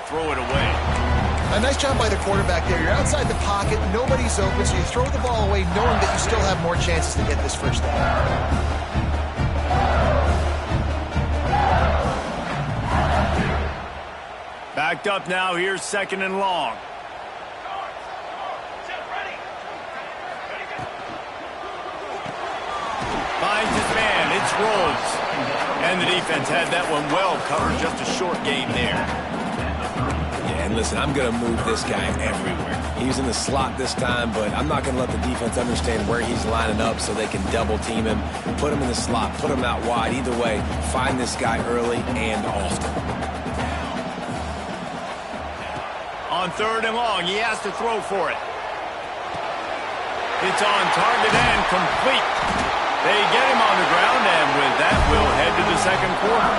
Throw it away. A nice job by the quarterback there. You're outside the pocket, nobody's open, so you throw the ball away knowing that you still have more chances to get this first down. Backed up now, here's second and long. Finds his man, it's Rhodes. And the defense had that one well covered, just a short game there. Yeah, and listen, I'm going to move this guy everywhere. He's in the slot this time, but I'm not going to let the defense understand where he's lining up so they can double team him, put him in the slot, put him out wide. Either way, find this guy early and often. On third and long, he has to throw for it. It's on target and complete. They get him on the ground, and with that, we'll head to the second quarter.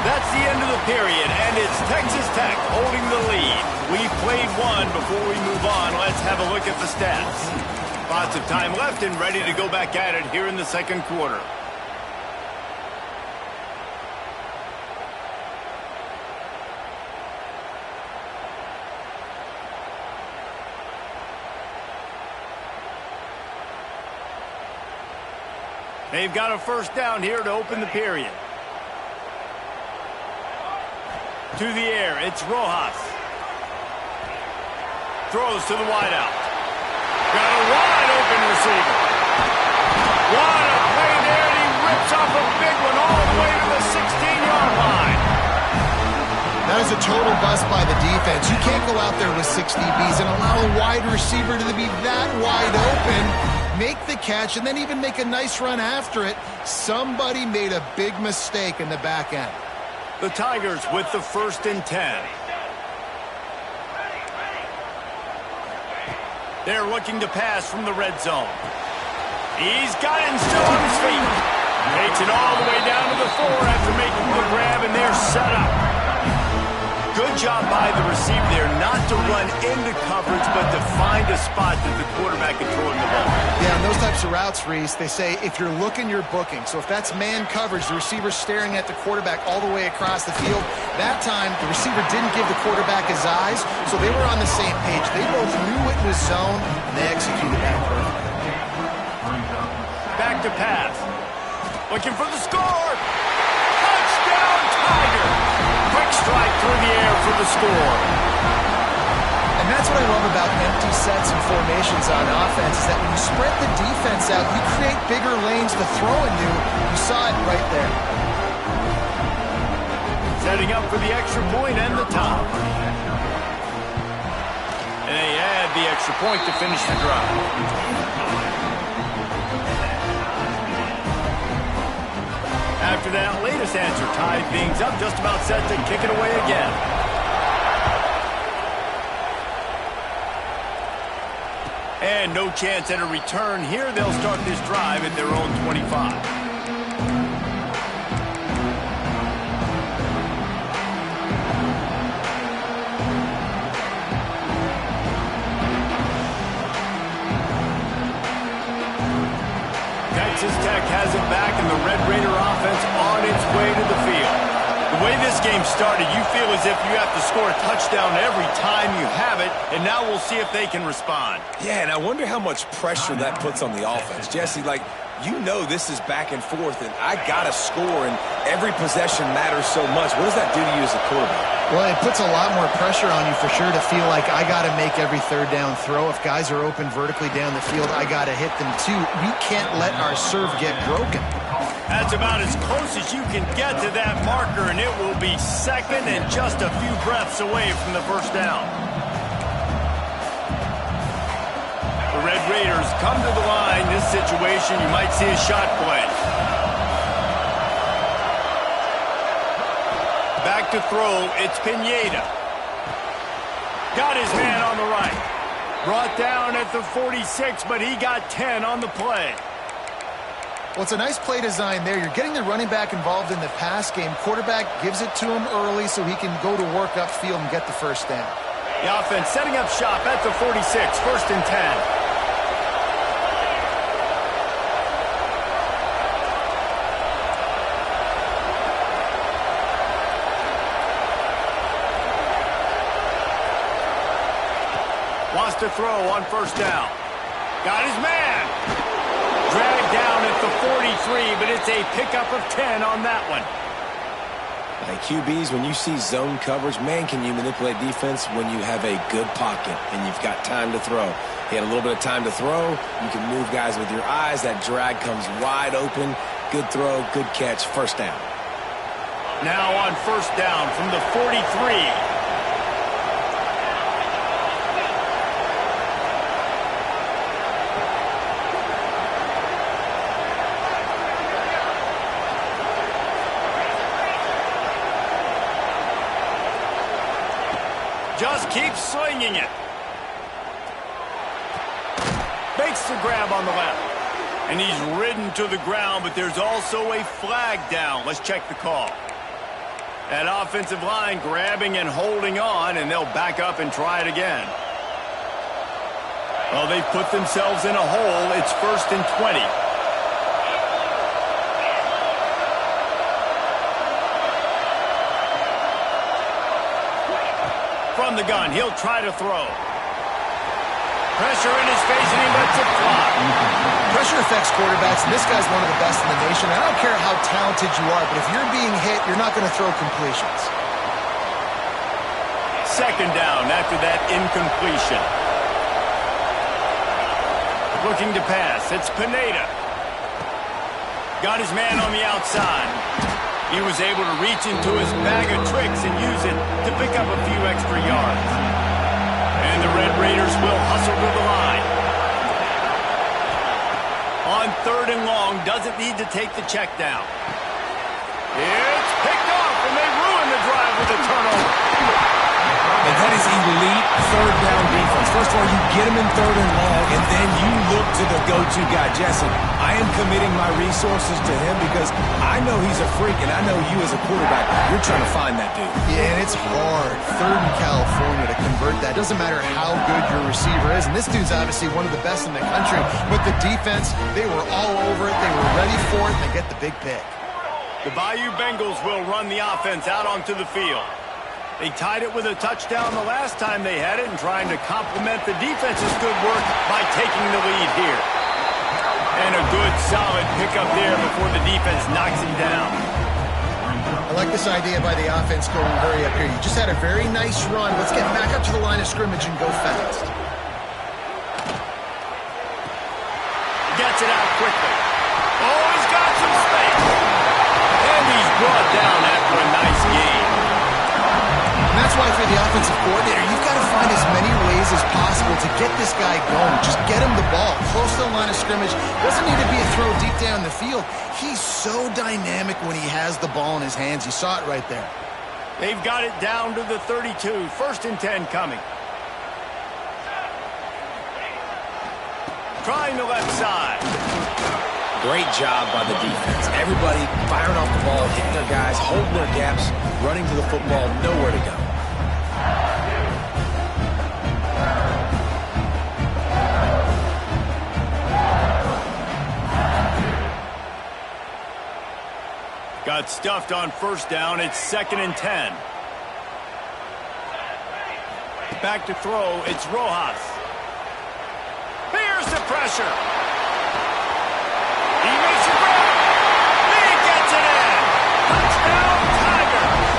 That's the end of the period, and it's Texas Tech holding the lead. We played one before we move on. Let's have a look at the stats. Lots of time left and ready to go back at it here in the second quarter. They've got a first down here to open the period. To the air, it's Rojas. Throws to the wideout. Got a wide open receiver. What a play there, and he rips off a big one all the way to the 16-yard line. That is a total bust by the defense. You can't go out there with 6 DBs and allow a wide receiver to be that wide open. Make the catch and then even make a nice run after it. Somebody made a big mistake in the back end. The Tigers with the 1st and 10. They're looking to pass from the red zone. He's got it and still on his feet. Takes it all the way down to the 4 after making the grab, and they're set up. Good job by the receiver there, not to run into coverage, but to find a spot that the quarterback can throw him the ball. Yeah, and those types of routes, Reese, they say if you're looking, you're booking. So if that's man coverage, the receiver's staring at the quarterback all the way across the field. That time, the receiver didn't give the quarterback his eyes, so they were on the same page. They both knew it his zone, and they executed that perfectly. Back to pass. Looking for the score. Touchdown, Tiger. Quick strike through the air for the score. And that's what I love about empty sets and formations on offense, is that when you spread the defense out, you create bigger lanes to throw into. You saw it right there. Setting up for the extra point and the top. And they add the extra point to finish the drive. After that latest answer tied things up, just about set to kick it away again. And no chance at a return here. They'll start this drive at their own 25. Texas Tech has it back, and the Red Raider offense on its way to the field. The way this game started, you feel as if you have to score a touchdown every time you have it, and now we'll see if they can respond. Yeah, and I wonder how much pressure that puts on the offense. Jesse, like, you know this is back and forth, and I got to score, and every possession matters so much. What does that do to you as a quarterback? Well, it puts a lot more pressure on you for sure to feel like I got to make every third down throw. If guys are open vertically down the field, I got to hit them too. We can't let our serve get broken. That's about as close as you can get to that marker, and it will be second and just a few breaths away from the first down. The Red Raiders come to the line. This situation, you might see a shot play. Back to throw, it's Pineda. Got his man on the right. Brought down at the 46, but he got 10 on the play. Well, it's a nice play design there. You're getting the running back involved in the pass game. Quarterback gives it to him early so he can go to work upfield and get the first down. The offense setting up shop at the 46, first and 10. Wants to throw on first down. Got his man. Dragged down at the 43, but it's a pickup of 10 on that one. Like QBs, when you see zone coverage, man, can you manipulate defense when you have a good pocket and you've got time to throw. He had a little bit of time to throw. You can move guys with your eyes. That drag comes wide open. Good throw, good catch, first down. Now on first down from the 43. Just keeps swinging it. Makes the grab on the left. And he's ridden to the ground, but there's also a flag down. Let's check the call. That offensive line grabbing and holding on, and they'll back up and try it again. Well, they've put themselves in a hole. It's first and 20. From the gun, he'll try to throw. Pressure in his face, and he lets it fly. Pressure affects quarterbacks, and this guy's one of the best in the nation. I don't care how talented you are, but if you're being hit, you're not going to throw completions. Second down after that incompletion. Looking to pass, it's Pineda. Got his man on the outside. He was able to reach into his bag of tricks and use it to pick up a few extra yards. And the Red Raiders will hustle to the line. On third and long, doesn't need to take the check down. It's picked off, and they ruin the drive with a turnover. And that is elite third down defense. First of all, you get him in third and long, and then you look to the go-to guy. Jesse, I am committing my resources to him because I know he's a freak, and I know you as a quarterback, you're trying to find that dude. Yeah, and it's hard. Third in California to convert that. Doesn't matter how good your receiver is, and this dude's obviously one of the best in the country. But the defense, they were all over it. They were ready for it, and they get the big pick. The Bayou Bengals will run the offense out onto the field. They tied it with a touchdown the last time they had it and trying to complement the defense's good work by taking the lead here. And a good, solid pickup there before the defense knocks him down. I like this idea by the offense going hurry up here. You just had a very nice run. Let's get back up to the line of scrimmage and go fast. Gets it out quickly. Oh, he's got some space. And he's brought down after a nice game. And that's why for the offensive coordinator, you've got to find as many ways as possible to get this guy going. Just get him the ball close to the line of scrimmage. Doesn't need to be a throw deep down the field. He's so dynamic when he has the ball in his hands. You saw it right there. They've got it down to the 32. 1st and 10 coming. Trying the left side. Great job by the defense. Everybody firing off the ball, hitting their guys, holding their gaps, running to the football, nowhere to go. Got stuffed on 1st down. It's 2nd and 10. Back to throw. It's Rojas. Here's the pressure. He makes it grab. He gets it in. Touchdown, Tigers.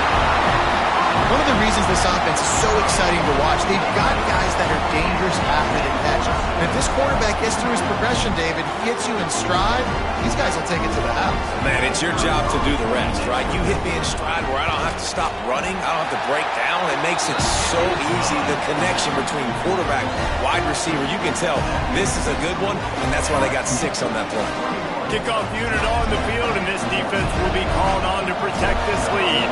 One of the reasons this offense is so exciting to watch, they've got guys that are dangerous after the catch. And if this quarterback gets through his progression, David, hits you in stride, these guys will take it to the house. Man, it's your job to do the rest, right? You hit me in stride where I don't have to stop running. I don't have to break down. It makes it so easy. The connection between quarterback, wide receiver, you can tell this is a good one, and that's why they got 6 on that play. Kickoff unit on the field, and this defense will be called on to protect this lead.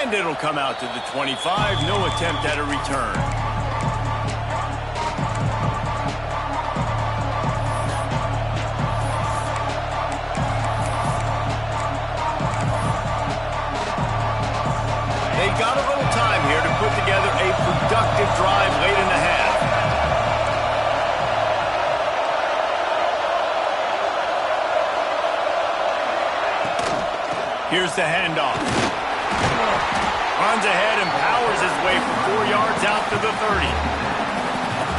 And it'll come out to the 25. No attempt at a return. They've got a little time here to put together a productive drive late in the half. Here's the handoff. Runs ahead and powers his way for 4 yards out to the 30.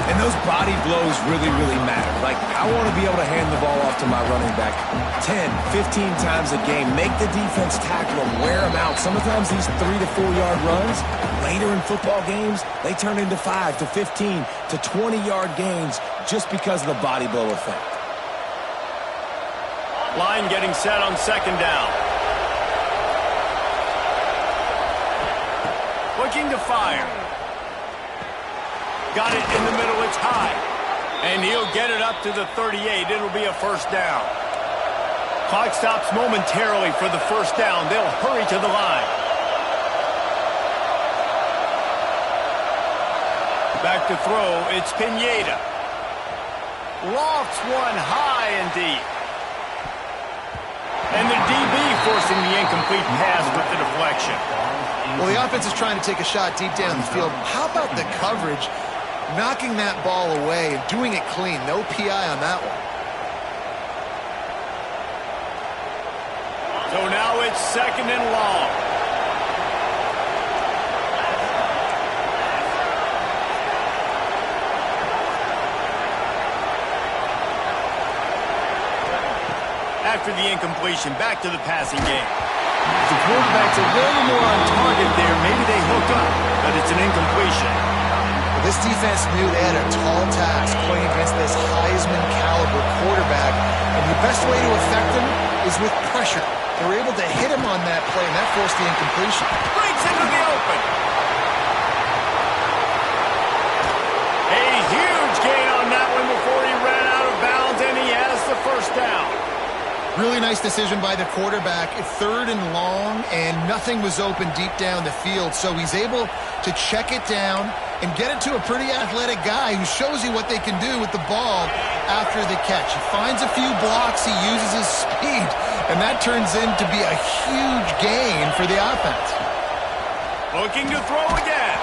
And those body blows really, really matter. Like, I want to be able to hand the ball off to my running back 10, 15 times a game. Make the defense tackle him, wear him out. Sometimes these 3 to 4 yard runs, later in football games, they turn into 5 to 15 to 20 yard gains just because of the body blow effect. Line getting set on 2nd down. Looking to fire. Got it in the middle, it's high. And he'll get it up to the 38. It'll be a 1st down. Clock stops momentarily for the 1st down. They'll hurry to the line. Back to throw, it's Pineda. Lofts one high and deep. And the DB forcing the incomplete pass with the deflection. Well, the offense is trying to take a shot deep down the field. How about the coverage? Knocking that ball away and doing it clean. No PI on that one. So now it's 2nd and long. After the incompletion, back to the passing game. The quarterback's a little more on target there. Maybe they hook up, but it's an incompletion. This defense knew they had a tall task playing against this Heisman-caliber quarterback, and the best way to affect him is with pressure. They were able to hit him on that play, and that forced the incompletion. Breaks into the open. A huge gain on that one before he ran out of bounds, and he has the 1st down. Really nice decision by the quarterback. 3rd and long, and nothing was open deep down the field, so he's able to check it down and get it to a pretty athletic guy who shows you what they can do with the ball after the catch. He finds a few blocks, he uses his speed, and that turns into be a huge gain for the offense. Looking to throw again.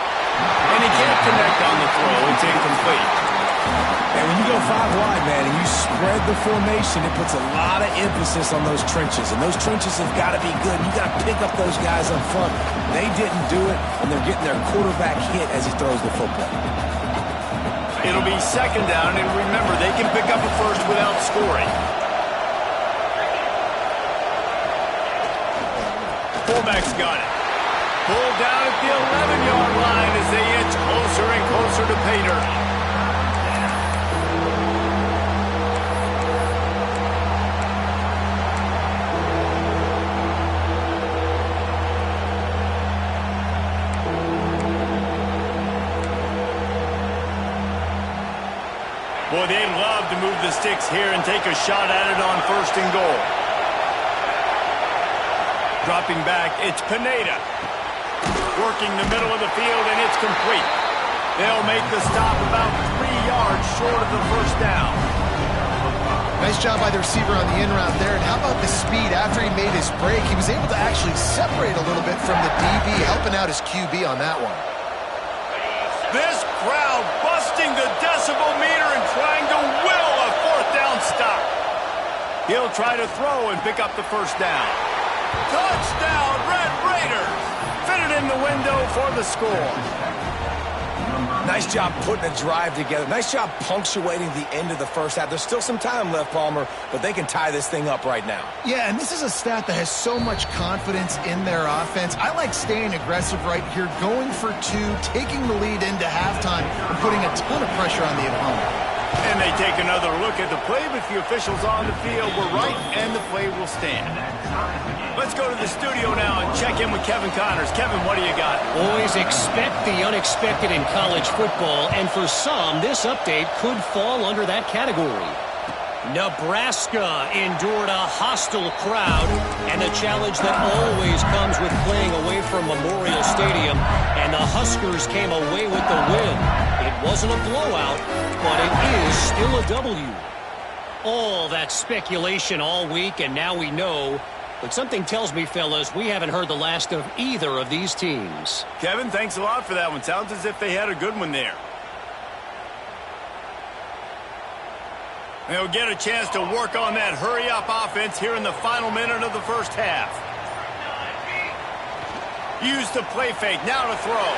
And he can't connect on the throw. It's incomplete. And when you go 5 wide, man, and you spread the formation, it puts a lot of emphasis on those trenches. And those trenches have got to be good. You got to pick up those guys up front. They didn't do it, and they're getting their quarterback hit as he throws the football. It'll be second down, and remember, they can pick up a first without scoring. Fullback's got it. Pulled down at the 11-yard line as they inch closer and closer to pay dirt. Boy, they'd love to move the sticks here and take a shot at it on first and goal. Dropping back, it's Pineda. Working the middle of the field, and it's complete. They'll make the stop about 3 yards short of the first down. Nice job by the receiver on the in route there. And how about the speed after he made his break? He was able to actually separate a little bit from the DB, helping out his QB on that one. This crowd busting the decibel meter and trying to will a fourth down stop. He'll try to throw and pick up the first down. Touchdown, Red Raiders! Fitted in the window for the score. Nice job putting a drive together. Nice job punctuating the end of the first half. There's still some time left, Palmer, but they can tie this thing up right now. Yeah, and this is a stat that has so much confidence in their offense. I like staying aggressive right here, going for 2, taking the lead into halftime, and putting a ton of pressure on the opponent. And they take another look at the play, but the officials on the field were right, and the play will stand. Let's go to the studio now and check in with Kevin Connors. Kevin, what do you got? Always expect the unexpected in college football, and for some, this update could fall under that category. Nebraska endured a hostile crowd and the challenge that always comes with playing away from Memorial Stadium, and the Huskers came away with the win. It wasn't a blowout, but it is still a W. All that speculation all week, and now we know. But something tells me, fellas, we haven't heard the last of either of these teams. Kevin, thanks a lot for that one. Sounds as if they had a good one there. They'll get a chance to work on that hurry-up offense here in the final minute of the first half. Use the play fake, now to throw.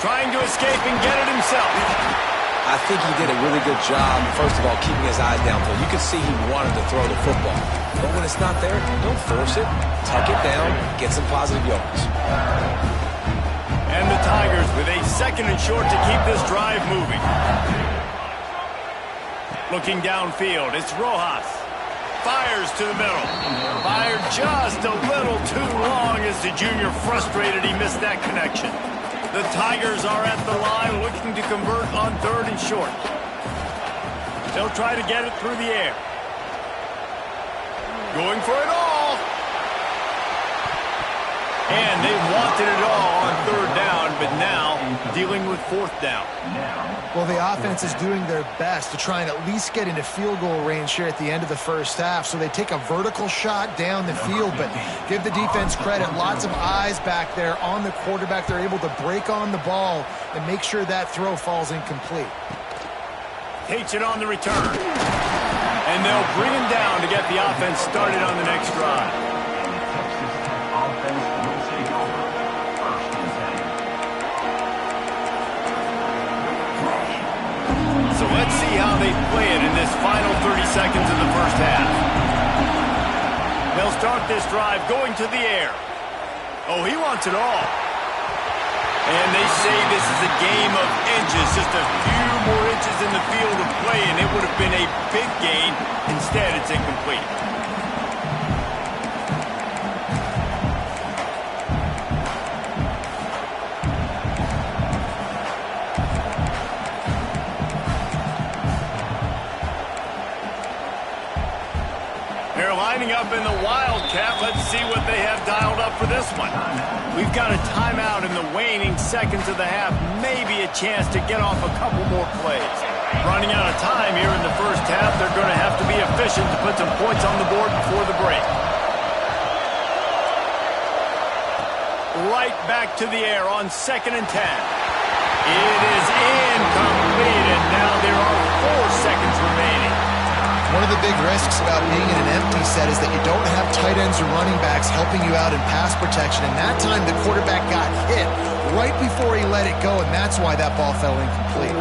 Trying to escape and get it himself. I think he did a really good job, first of all, keeping his eyes downfield. You could see he wanted to throw the football. But when it's not there, don't force it. Tuck it down, get some positive yards. And the Tigers with a second and short to keep this drive moving. Looking downfield, it's Rojas. Fires to the middle. Fired just a little too long as the junior frustrated he missed that connection. The Tigers are at the line looking to convert on third and short. They'll try to get it through the air. Going for it all. And they wanted it all on third down, but now dealing with fourth down. Well, the offense is doing their best to try and at least get into field goal range here at the end of the first half. So they take a vertical shot down the field, but give the defense credit. Lots of eyes back there on the quarterback. They're able to break on the ball and make sure that throw falls incomplete. Takes it on the return. And they'll bring him down to get the offense started on the next drive. So let's see how they play it in this final 30 seconds of the first half. They'll start this drive going to the air. Oh, he wants it all. And they say this is a game of inches, just a few more inches in the field of play, and it would have been a big gain. Instead, it's incomplete. They're lining up in the Wildcat. Let's see what they have dialed up for this one. We've got a timeout in the waning seconds of the half. Maybe a chance to get off a couple more plays. Running out of time here in the first half. They're going to have to be efficient to put some points on the board before the break. Right back to the air on 2nd and 10. It is incomplete, and now there are 4 seconds remaining. One of the big risks about being in an empty set is that you don't have tight ends or running backs helping you out in pass protection. And that time the quarterback got hit right before he let it go, and that's why that ball fell incomplete.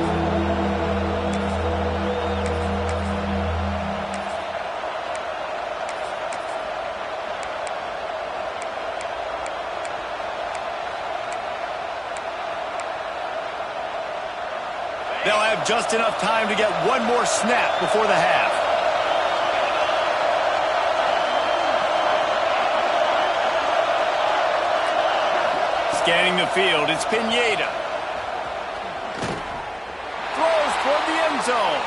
They'll have just enough time to get one more snap before the half. Scanning the field, it's Pineda. Throws toward the end zone.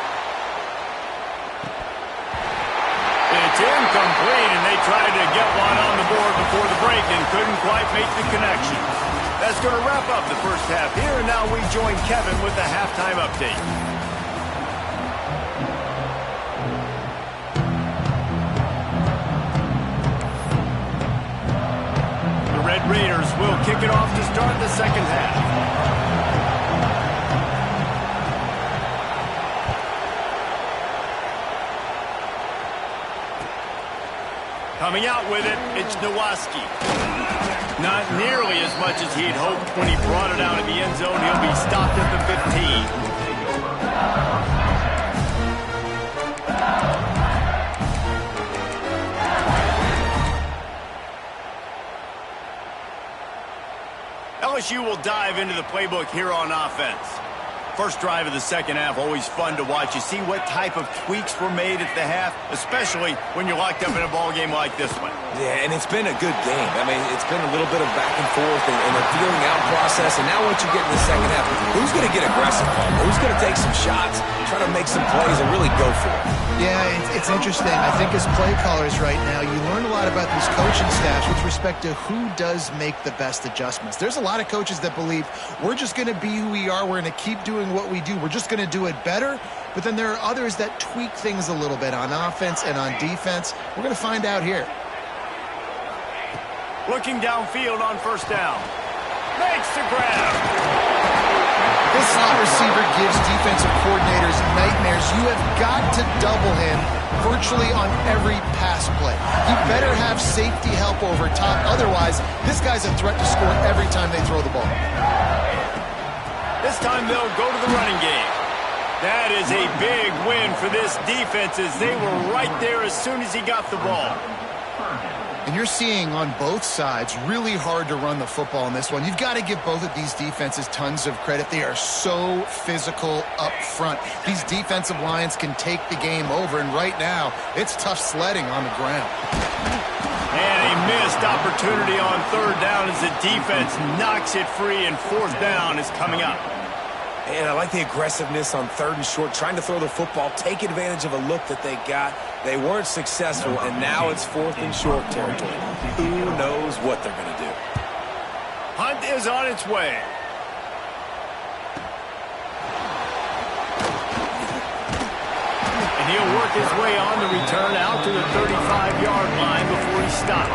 It's incomplete, and they tried to get one on the board before the break and couldn't quite make the connection. That's going to wrap up the first half here, and now we join Kevin with the halftime update. The Red Raiders will kick it off to start the second half. Coming out with it, it's Nowaski. Not nearly as much as he'd hoped when he brought it out of the end zone. He'll be stopped at the 15. LSU will dive into the playbook here on offense. First drive of the second half, always fun to watch. You see what type of tweaks were made at the half, especially when you're locked up in a ball game like this one. Yeah, and it's been a good game. I mean, it's been a little bit of back and forth and a feeling out process. And now once you get in the second half, who's going to get aggressive, Paul? Who's going to take some shots, try to make some plays, and really go for it? Yeah, it's interesting. I think as play callers right now, you learn a lot about these coaching staffs with respect to who does make the best adjustments. There's a lot of coaches that believe we're just going to be who we are. We're going to keep doing what we do. We're just going to do it better. But then there are others that tweak things a little bit on offense and on defense. We're going to find out here. Looking downfield on first down. Makes the grab. This slot receiver gives defensive coordinators nightmares. You have got to double him virtually on every pass play. You better have safety help over top. Otherwise, this guy's a threat to score every time they throw the ball. This time they'll go to the running game. That is a big win for this defense as they were right there as soon as he got the ball. And you're seeing on both sides really hard to run the football in this one. You've got to give both of these defenses tons of credit. They are so physical up front. These defensive lines can take the game over, and right now it's tough sledding on the ground. And a missed opportunity on third down as the defense knocks it free, and fourth down is coming up. And I like the aggressiveness on third and short, trying to throw the football, take advantage of a look that they got. They weren't successful, and now it's fourth and short territory. Who knows what they're going to do? Hunt is on its way. And he'll work his way on the return out to the 35-yard line before he stopped.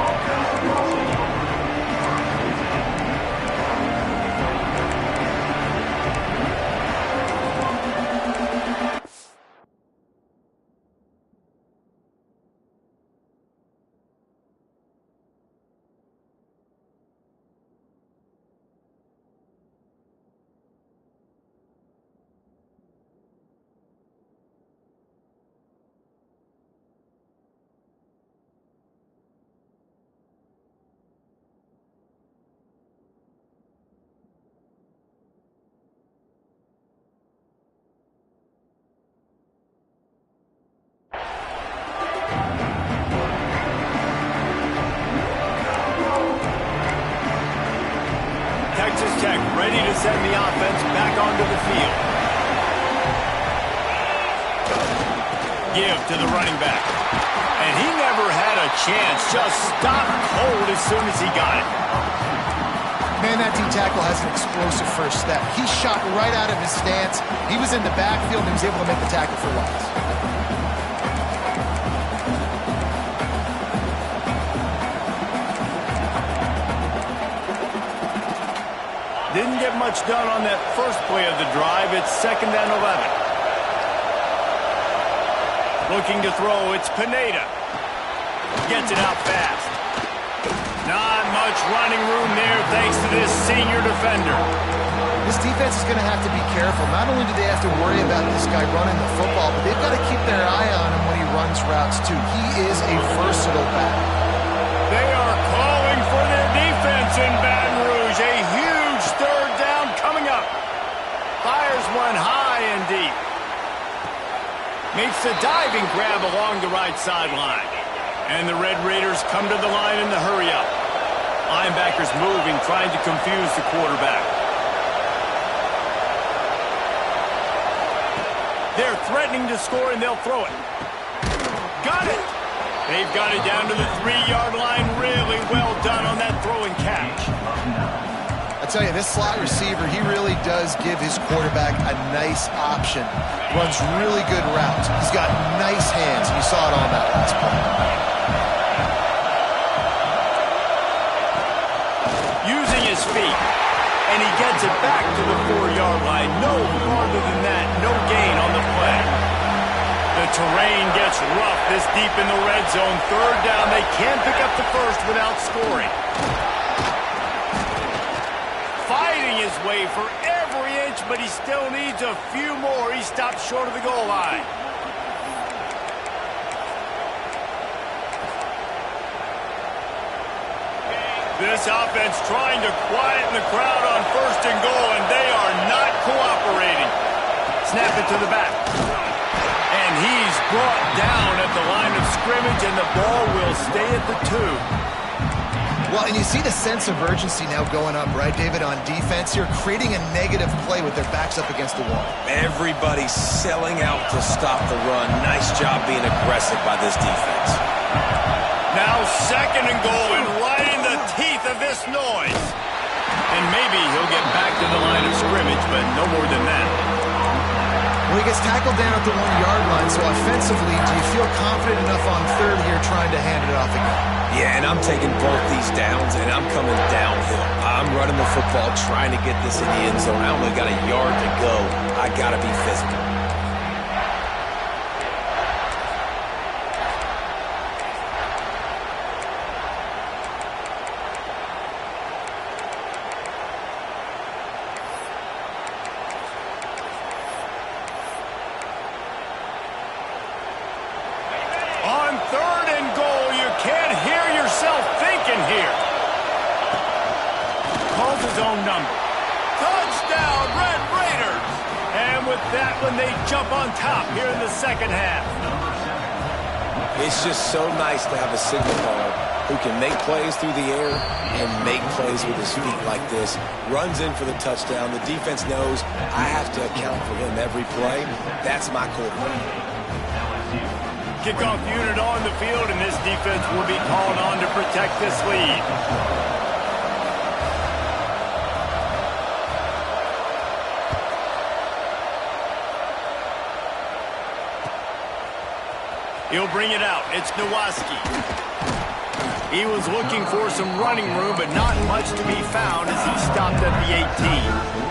Texas Tech ready to send the offense back onto the field. Give to the running back. And he never had a chance. Just stopped cold as soon as he got it. Man, that D-tackle has an explosive first step. He shot right out of his stance. He was in the backfield and he was able to make the tackle for loss. Didn't get much done on that first play of the drive. It's 2nd and 11. Looking to throw, it's Pineda. Gets it out fast. Not much running room there thanks to this senior defender. This defense is going to have to be careful. Not only do they have to worry about this guy running the football, but they've got to keep their eye on him when he runs routes too. He is a versatile back. They are calling for their defense in Baton Rouge. A huge 3rd down coming up. Fires one high and deep. Makes a diving grab along the right sideline. And the Red Raiders come to the line in the hurry up. Linebackers moving, trying to confuse the quarterback. They're threatening to score, and they'll throw it. Got it! They've got it down to the 3-yard line. Really well done on that throw and catch. I tell you, this slot receiver, he really does give his quarterback a nice option. Runs really good routes. He's got nice hands. You saw it on that last play. Using his feet. And he gets it back to the 4-yard line. No farther than that. No gain on the play. The terrain gets rough this deep in the red zone. 3rd down. They can't pick up the first without scoring. Fighting his way for every inch, but he still needs a few more. He stopped short of the goal line. This offense trying to quieten the crowd on 1st and goal, and they are not cooperating. Snap it to the back. And he's brought down at the line of scrimmage, and the ball will stay at the 2. Well, and you see the sense of urgency now going up, right, David, on defense here, creating a negative play with their backs up against the wall. Everybody's selling out to stop the run. Nice job being aggressive by this defense. Now 2nd and goal, and right in the teeth of this noise. And maybe he'll get back to the line of scrimmage, but no more than that. Well, he gets tackled down at the 1-yard line, so offensively, do you feel confident enough on 3rd here trying to hand it off again? Yeah, and I'm taking both these downs, and I'm coming downhill. I'm running the football, trying to get this in the end zone. I only got a yard to go. I got to be physical. On 3rd and goal, you can't hear yourself thinking here. Calls his own number. Touchdown, Red Raiders! And with that one, they jump on top here in the 2nd half. It's just so nice to have a signal caller who can make plays through the air and make plays with his feet like this. Runs in for the touchdown. The defense knows I have to account for him every play. That's my quarterback. Kickoff unit on the field, and this defense will be called on to protect this lead. He'll bring it out. It's Nowaski. He was looking for some running room, but not much to be found as he stopped at the 18.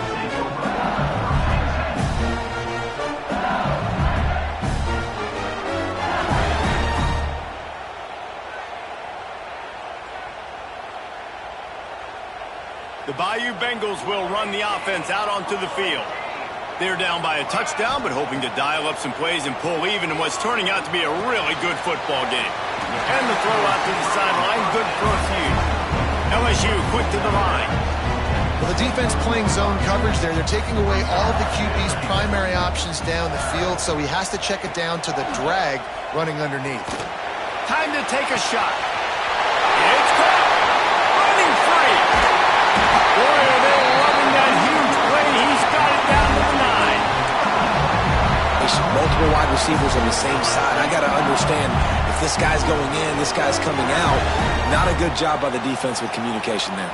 The Bayou Bengals will run the offense out onto the field. They're down by a touchdown, but hoping to dial up some plays and pull even in what's turning out to be a really good football game. And the throw out to the sideline, good for a few. LSU quick to the line. Well, the defense playing zone coverage there. They're taking away all of the QB's primary options down the field, so he has to check it down to the drag running underneath. Time to take a shot. It's caught. Running free. Boy, are they loving that huge play. He's got it down to the 9. Multiple wide receivers on the same side. I got to understand if this guy's going in, this guy's coming out. Not a good job by the defense with communication there.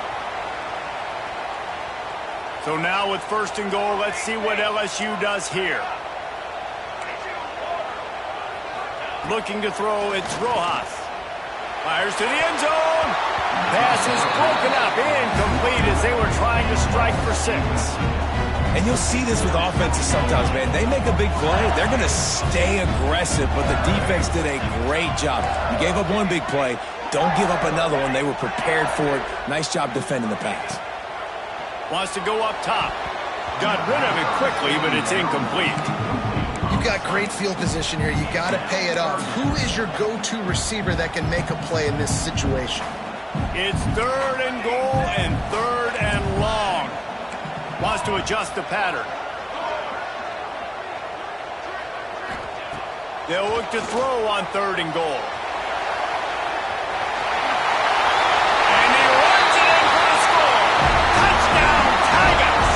So now with 1st and goal, let's see what LSU does here. Looking to throw, it's Rojas. Fires to the end zone. Pass is broken up, incomplete as they were trying to strike for 6. And you'll see this with offenses sometimes, man. They make a big play. They're going to stay aggressive, but the defense did a great job. You gave up one big play. Don't give up another one. They were prepared for it. Nice job defending the pass. Wants to go up top. Got rid of it quickly, but it's incomplete. You've got great field position here. You got to pay it off. Who is your go-to receiver that can make a play in this situation? It's 3rd and goal and 3rd and long. Wants to adjust the pattern. They'll look to throw on 3rd and goal. And he runs it in for the score. Touchdown, Tigers!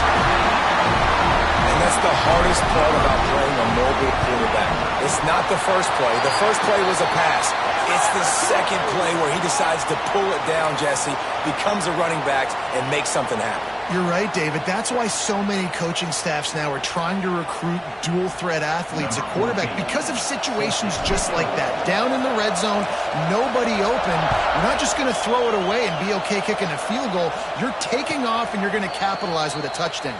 And that's the hardest part about playing a mobile quarterback. It's not the first play. The first play was a pass. It's the second play where he decides to pull it down, Jesse, becomes a running back, and makes something happen. You're right, David. That's why so many coaching staffs now are trying to recruit dual-threat athletes at quarterback because of situations just like that. Down in the red zone, nobody open. You're not just going to throw it away and be okay kicking a field goal. You're taking off, and you're going to capitalize with a touchdown.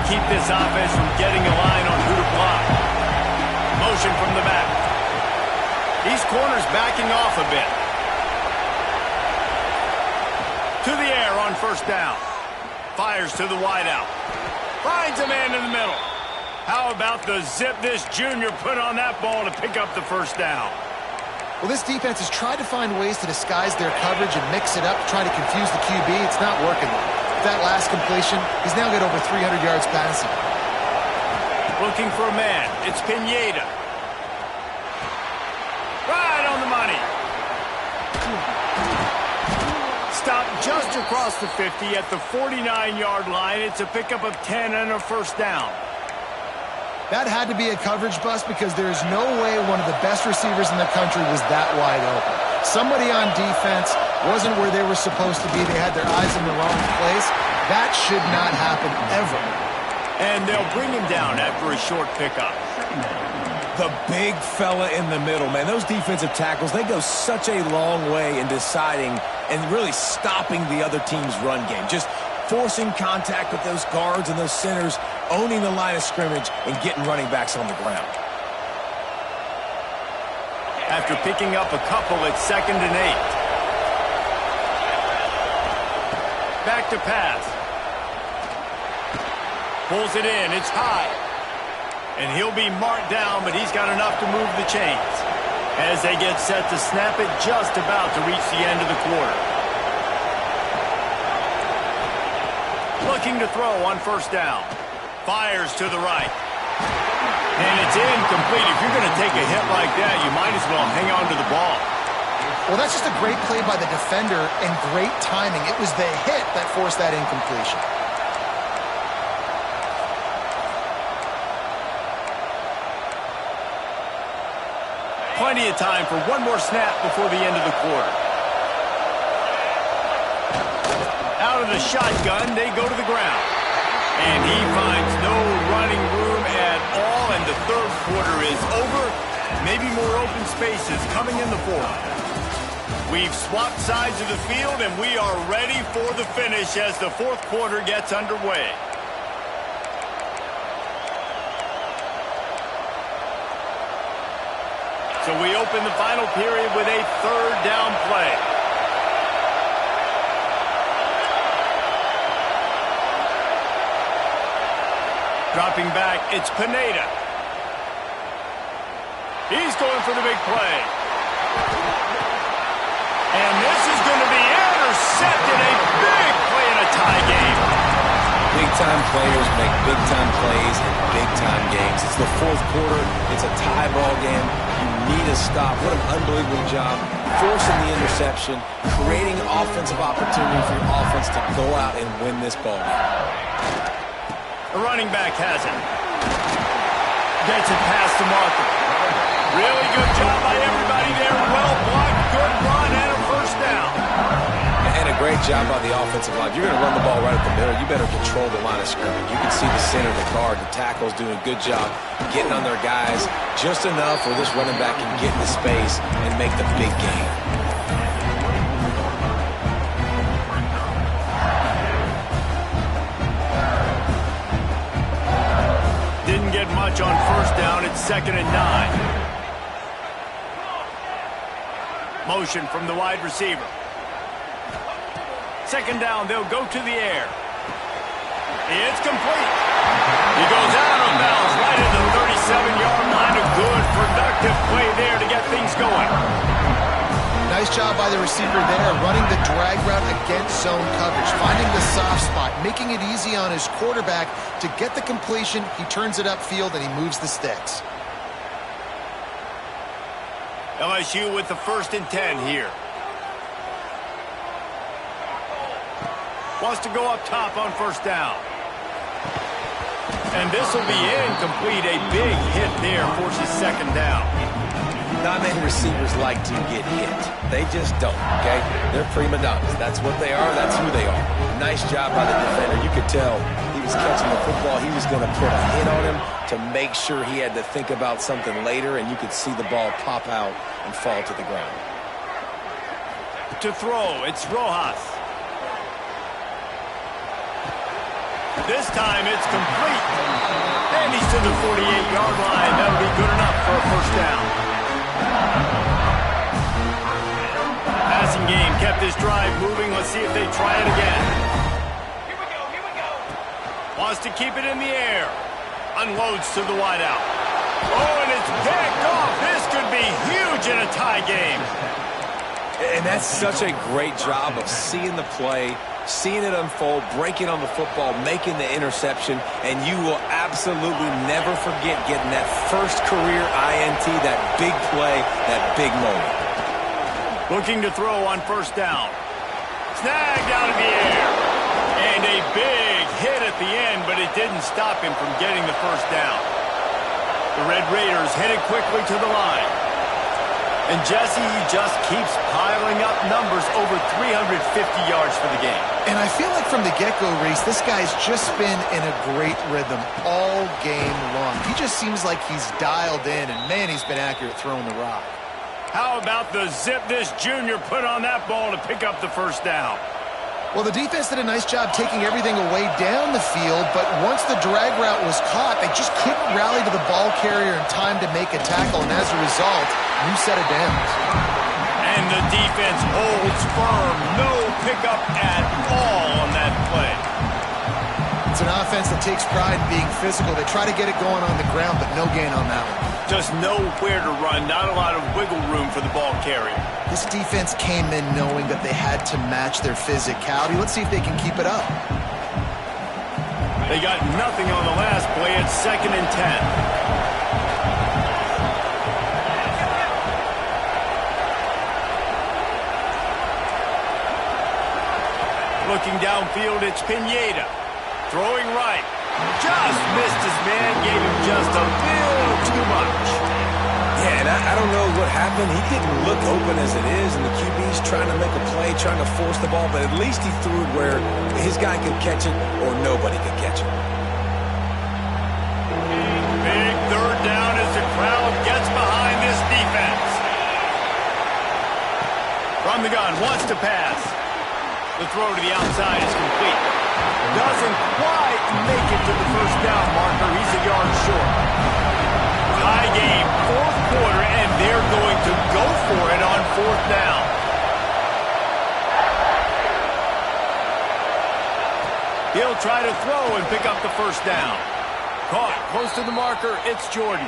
Keep this offense from getting a line on who to block. Motion from the back. These corners backing off a bit. To the air on 1st down. Fires to the wideout. Finds a man in the middle. How about the zip this junior put on that ball to pick up the 1st down? Well, this defense has tried to find ways to disguise their coverage and mix it up, trying to confuse the QB. It's not working though. That last completion, he's now got over 300 yards passing. Looking for a man. It's Pineda. Right on the money. Stopped just across the 50 at the 49-yard line. It's a pickup of 10 and a 1st down. That had to be a coverage bust because there is no way one of the best receivers in the country was that wide open. Somebody on defense wasn't where they were supposed to be. They had their eyes in the wrong place. That should not happen ever. And they'll bring him down after a short pickup. The big fella in the middle, man. Those defensive tackles, they go such a long way in deciding and really stopping the other team's run game. Just forcing contact with those guards and those centers, owning the line of scrimmage, and getting running backs on the ground. After picking up a couple, it's 2nd and 8. Back to pass. Pulls it in. It's high. And he'll be marked down, but he's got enough to move the chains. As they get set to snap it, just about to reach the end of the quarter. Looking to throw on 1st down. Fires to the right. And it's incomplete. If you're going to take a hit like that, you might as well hang on to the ball. Well, that's just a great play by the defender and great timing. It was the hit that forced that incompletion. Plenty of time for one more snap before the end of the quarter. Out of the shotgun, they go to the ground. And he finds no running room at all, and the 3rd quarter is over. Maybe more open spaces coming in the 4th. We've swapped sides of the field, and we are ready for the finish as the 4th quarter gets underway. So we open the final period with a 3rd down play. Dropping back, it's Pineda. He's going for the big play. And this is going to be intercepted. A big play in a tie game. Big-time players make big-time plays in big-time games. It's the 4th quarter. It's a tie ball game. You need a stop. What an unbelievable job. Forcing the interception, creating offensive opportunity for your offense to go out and win this ball game. The running back has it. Gets it past the marker. Really good job by everybody there. Well blocked, good run, and a 1st down. And a a great job by the offensive line. If you're going to run the ball right up the middle, you better control the line of scrimmage. You can see the center, the guard, the tackle's doing a good job getting on their guys just enough where this running back can get into space and make the big game. Didn't get much on first down. It's 2nd and 9. Motion from the wide receiver. 2nd down, they'll go to the air. It's complete. He goes out of bounds right at the 37-yard line. A good, productive play there to get things going. Nice job by the receiver there, running the drag route against zone coverage, finding the soft spot, making it easy on his quarterback to get the completion. He turns it upfield and he moves the sticks. LSU with the 1st and 10 here. Wants to go up top on first down. And this will be incomplete. A big hit there forces 2nd down. Not many receivers like to get hit. They just don't, okay? They're prima donnas. That's what they are. That's who they are. Nice job by the defender. You could tell he was catching the football. He was going to put a hit on him to make sure he had to think about something later, and you could see the ball pop out and fall to the ground. To throw, it's Rojas. This time it's complete. And he's to the 48-yard line. That'll be good enough for a first down. Passing game kept this drive moving. Let's see if they try it again. Here we go. Wants to keep it in the air. Unloads to the wideout. Oh, and it's picked off. This could be huge in a tie game. And that's such a great job of seeing the play, seeing it unfold, breaking on the football, making the interception, and you will absolutely never forget getting that first career INT, that big play, that big moment. Looking to throw on first down. Snagged out of the air. And a big hit at the end, but it didn't stop him from getting the first down. The Red Raiders headed quickly to the line. And Jesse, he just keeps piling up numbers, over 350 yards for the game. And I feel like from the get-go, Reese, this guy's just been in a great rhythm all game long. He just seems like he's dialed in, and man, he's been accurate throwing the rock. How about the zip this junior put on that ball to pick up the first down? Well, the defense did a nice job taking everything away down the field, but once the drag route was caught, they just couldn't rally to the ball carrier in time to make a tackle, and as a result, new set of downs. And the defense holds firm. No pickup at all on that play. It's an offense that takes pride in being physical. They try to get it going on the ground, but no gain on that one. Just nowhere to run, not a lot of wiggle room for the ball carrier. This defense came in knowing that they had to match their physicality. Let's see if they can keep it up. They got nothing on the last play. It's 2nd and 10. Looking downfield, it's Pineda. Throwing right. Just missed his man, gave him just a little too much. Yeah, and I don't know what happened. He didn't look open as it is, and the QB's trying to make a play, trying to force the ball, but at least he threw it where his guy could catch it or nobody could catch it. Big 3rd down as the crowd gets behind this defense. From the gun, wants to pass. The throw to the outside is complete. Doesn't quite make it to the first down marker. He's a yard short. Tie game, 4th quarter, and they're going to go for it on 4th down. He'll try to throw and pick up the first down. Caught close to the marker. It's Jordan.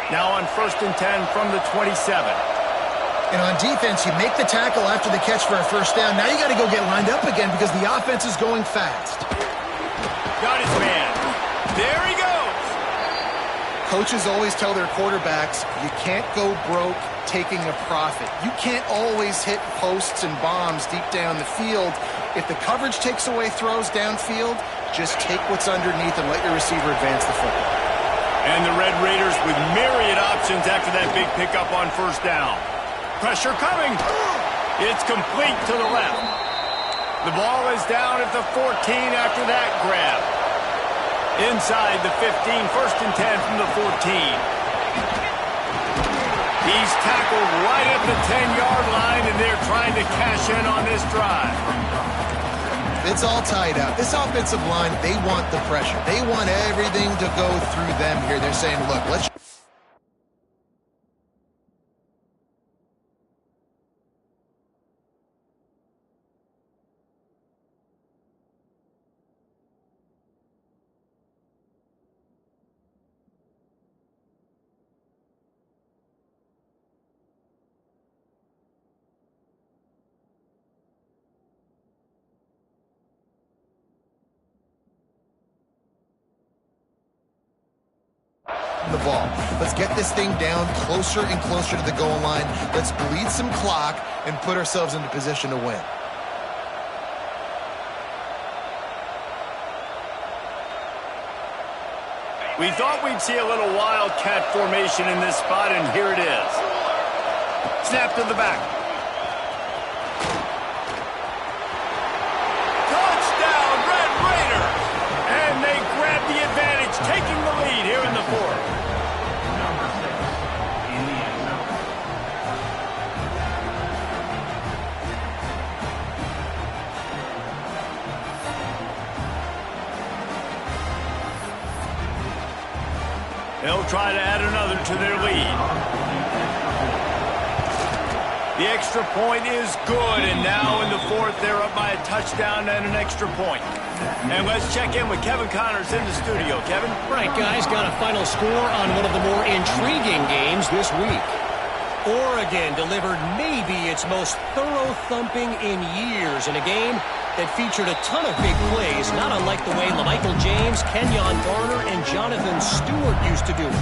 Now on 1st and 10 from the 27. And on defense, you make the tackle after the catch for a first down. Now you got to go get lined up again because the offense is going fast. Got his man. There he goes. Coaches always tell their quarterbacks, you can't go broke taking a profit. You can't always hit posts and bombs deep down the field. If the coverage takes away throws downfield, just take what's underneath and let your receiver advance the football. And the Red Raiders with myriad options after that big pickup on first down. Pressure coming. It's complete to the left. The ball is down at the 14 after that grab. Inside the 15, 1st and 10 from the 14. He's tackled right at the 10-yard line, and they're trying to cash in on this drive. It's all tied up. This offensive line, they want the pressure. They want everything to go through them here. They're saying, look, let's... the ball. Let's get this thing down closer and closer to the goal line. Let's bleed some clock and put ourselves into position to win. We thought we'd see a little wildcat formation in this spot, and here it is. Snap to the back. Touchdown, Red Raiders! And they grab the advantage, taking the lead here in the 4th. They'll try to add another to their lead. The extra point is good, and now in the 4th, they're up by a touchdown and an extra point. And let's check in with Kevin Connors in the studio. Kevin? Right, guys, got a final score on one of the more intriguing games this week. Oregon delivered maybe its most thorough thumping in years in a game that featured a ton of big plays, not unlike the way LaMichael James, Kenyon Garner, and Jonathan Stewart used to do it.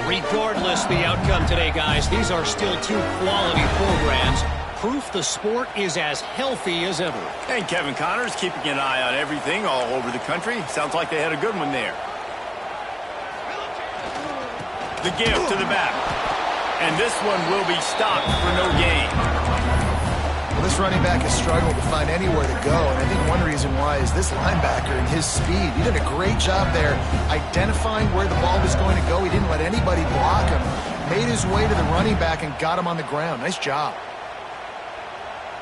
Regardless the outcome today, guys, these are still two quality programs. Proof the sport is as healthy as ever. And Kevin Connors keeping an eye on everything all over the country. Sounds like they had a good one there. The give to the back. And this one will be stopped for no gain. Well, this running back has struggled to find anywhere to go, and I think one reason why is this linebacker and his speed. He did a great job there identifying where the ball was going to go. He didn't let anybody block him. Made his way to the running back and got him on the ground. Nice job.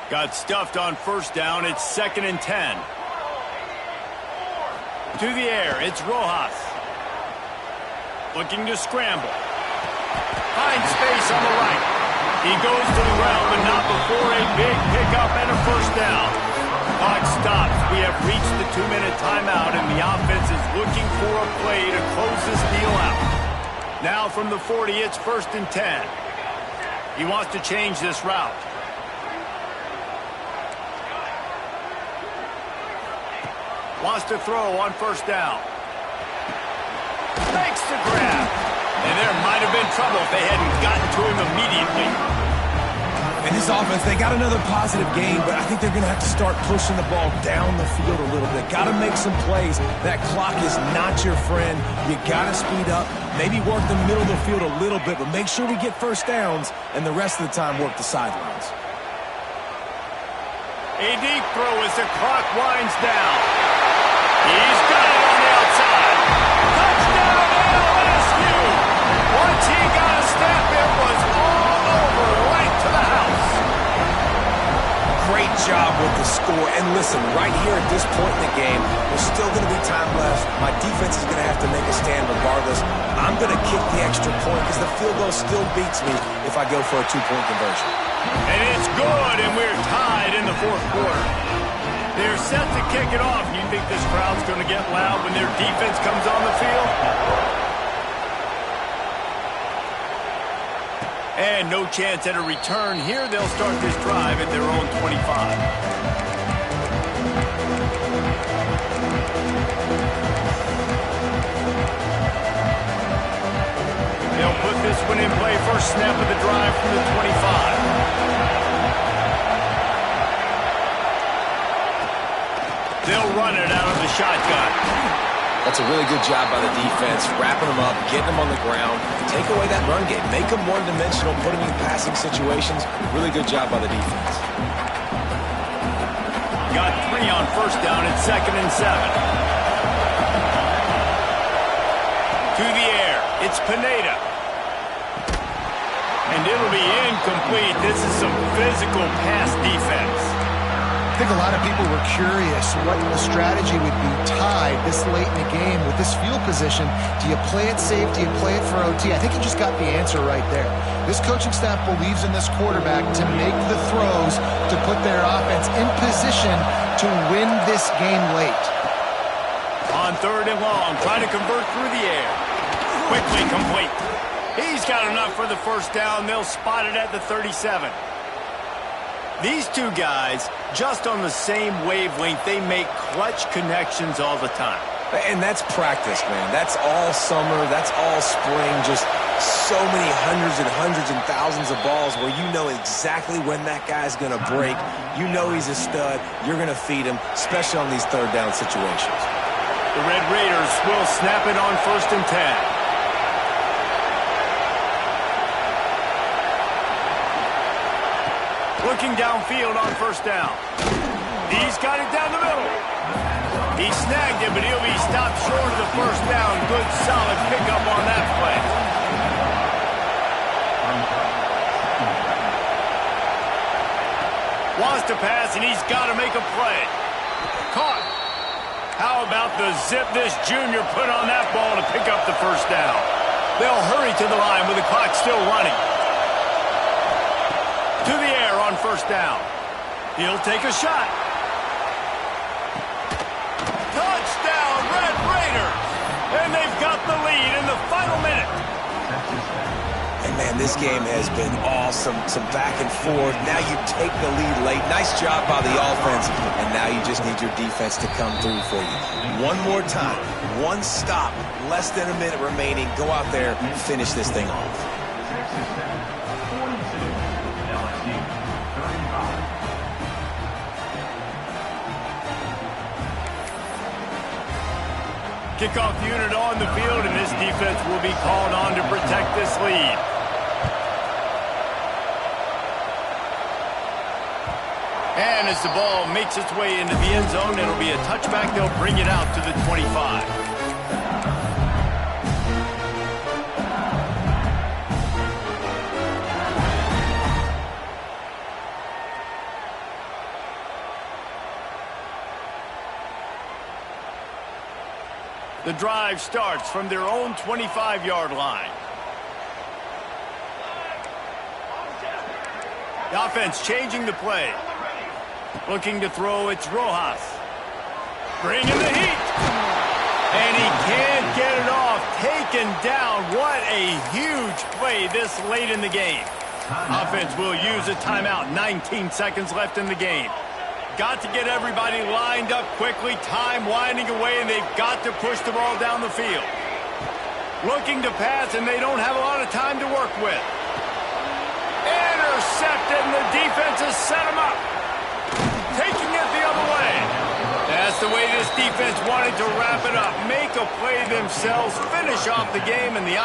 Got stuffed on 1st down. It's 2nd and 10. To the air, it's Rojas. Looking to scramble. Finds space on the right. He goes to the ground, but not before a big pickup and a 1st down. Clock stops. We have reached the 2-minute timeout, and the offense is looking for a play to close this deal out. Now from the 40, it's 1st and 10. He wants to change this route. Wants to throw on 1st down. Makes the grab. And there might have been trouble if they hadn't gotten to him immediately. And this offense, they got another positive game, but I think they're going to have to start pushing the ball down the field a little bit. Got to make some plays. That clock is not your friend. You got to speed up, maybe work the middle of the field a little bit, but make sure we get 1st downs, and the rest of the time work the sidelines. A deep throw as the clock winds down. He's got it on the outside. Touchdown, LSU! Once he got a step, it was all over, right to the house. Great job with the score. And listen, right here at this point in the game, there's still going to be time left. My defense is going to have to make a stand regardless. I'm going to kick the extra point because the field goal still beats me if I go for a 2-point conversion. And it's good, and we're tied in the 4th quarter. They're set to kick it off. You think this crowd's going to get loud when their defense comes on the field? And no chance at a return here. They'll start this drive at their own 25. They'll put this one in play. First snap of the drive from the 25. They'll run it out of the shotgun. That's a really good job by the defense, wrapping them up, getting them on the ground, take away that run game, make them one-dimensional, put them in passing situations. Really good job by the defense. got 3 on first down at 2nd and 7. To the air, it's Pineda. And it'll be incomplete. This is some physical pass defense. I think a lot of people were curious what the strategy would be tied this late in the game with this field position. Do you play it safe? Do you play it for OT? I think you just got the answer right there. This coaching staff believes in this quarterback to make the throws to put their offense in position to win this game late. On 3rd and long, trying to convert through the air. Quickly complete. He's got enough for the first down. They'll spot it at the 37. These two guys, just on the same wavelength, they make clutch connections all the time. And that's practice, man. That's all summer. That's all spring. Just so many hundreds and thousands of balls where you know exactly when that guy's going to break. You know he's a stud. You're going to feed him, especially on these 3rd down situations. The Red Raiders will snap it on 1st and 10. Looking downfield on 1st down. He's got it down the middle. He snagged it, but he'll be stopped short of the 1st down. Good, solid pickup on that play. Wants to pass, and he's got to make a play. Caught. How about the zip this junior put on that ball to pick up the 1st down? They'll hurry to the line with the clock still running. To the air on 1st down. He'll take a shot. Touchdown, Red Raiders! And they've got the lead in the final minute. And, man, this game has been awesome. Some back and forth. Now you take the lead late. Nice job by the offense. And now you just need your defense to come through for you. One more time. One stop. Less than a minute remaining. Go out there and finish this thing off. Kickoff unit on the field, and this defense will be called on to protect this lead. And as the ball makes its way into the end zone, it'll be a touchback. They'll bring it out to the 25. The drive starts from their own 25-yard line. The offense changing the play. Looking to throw, it's Rojas. Bringing the heat. And he can't get it off. Taken down. What a huge play this late in the game. Offense will use a timeout. 19 seconds left in the game. Got to get everybody lined up quickly. Time winding away, and they've got to push the ball down the field. Looking to pass, and they don't have a lot of time to work with. Intercepted, and the defense has set him up. Taking it the other way. That's the way this defense wanted to wrap it up. Make a play themselves, finish off the game, and the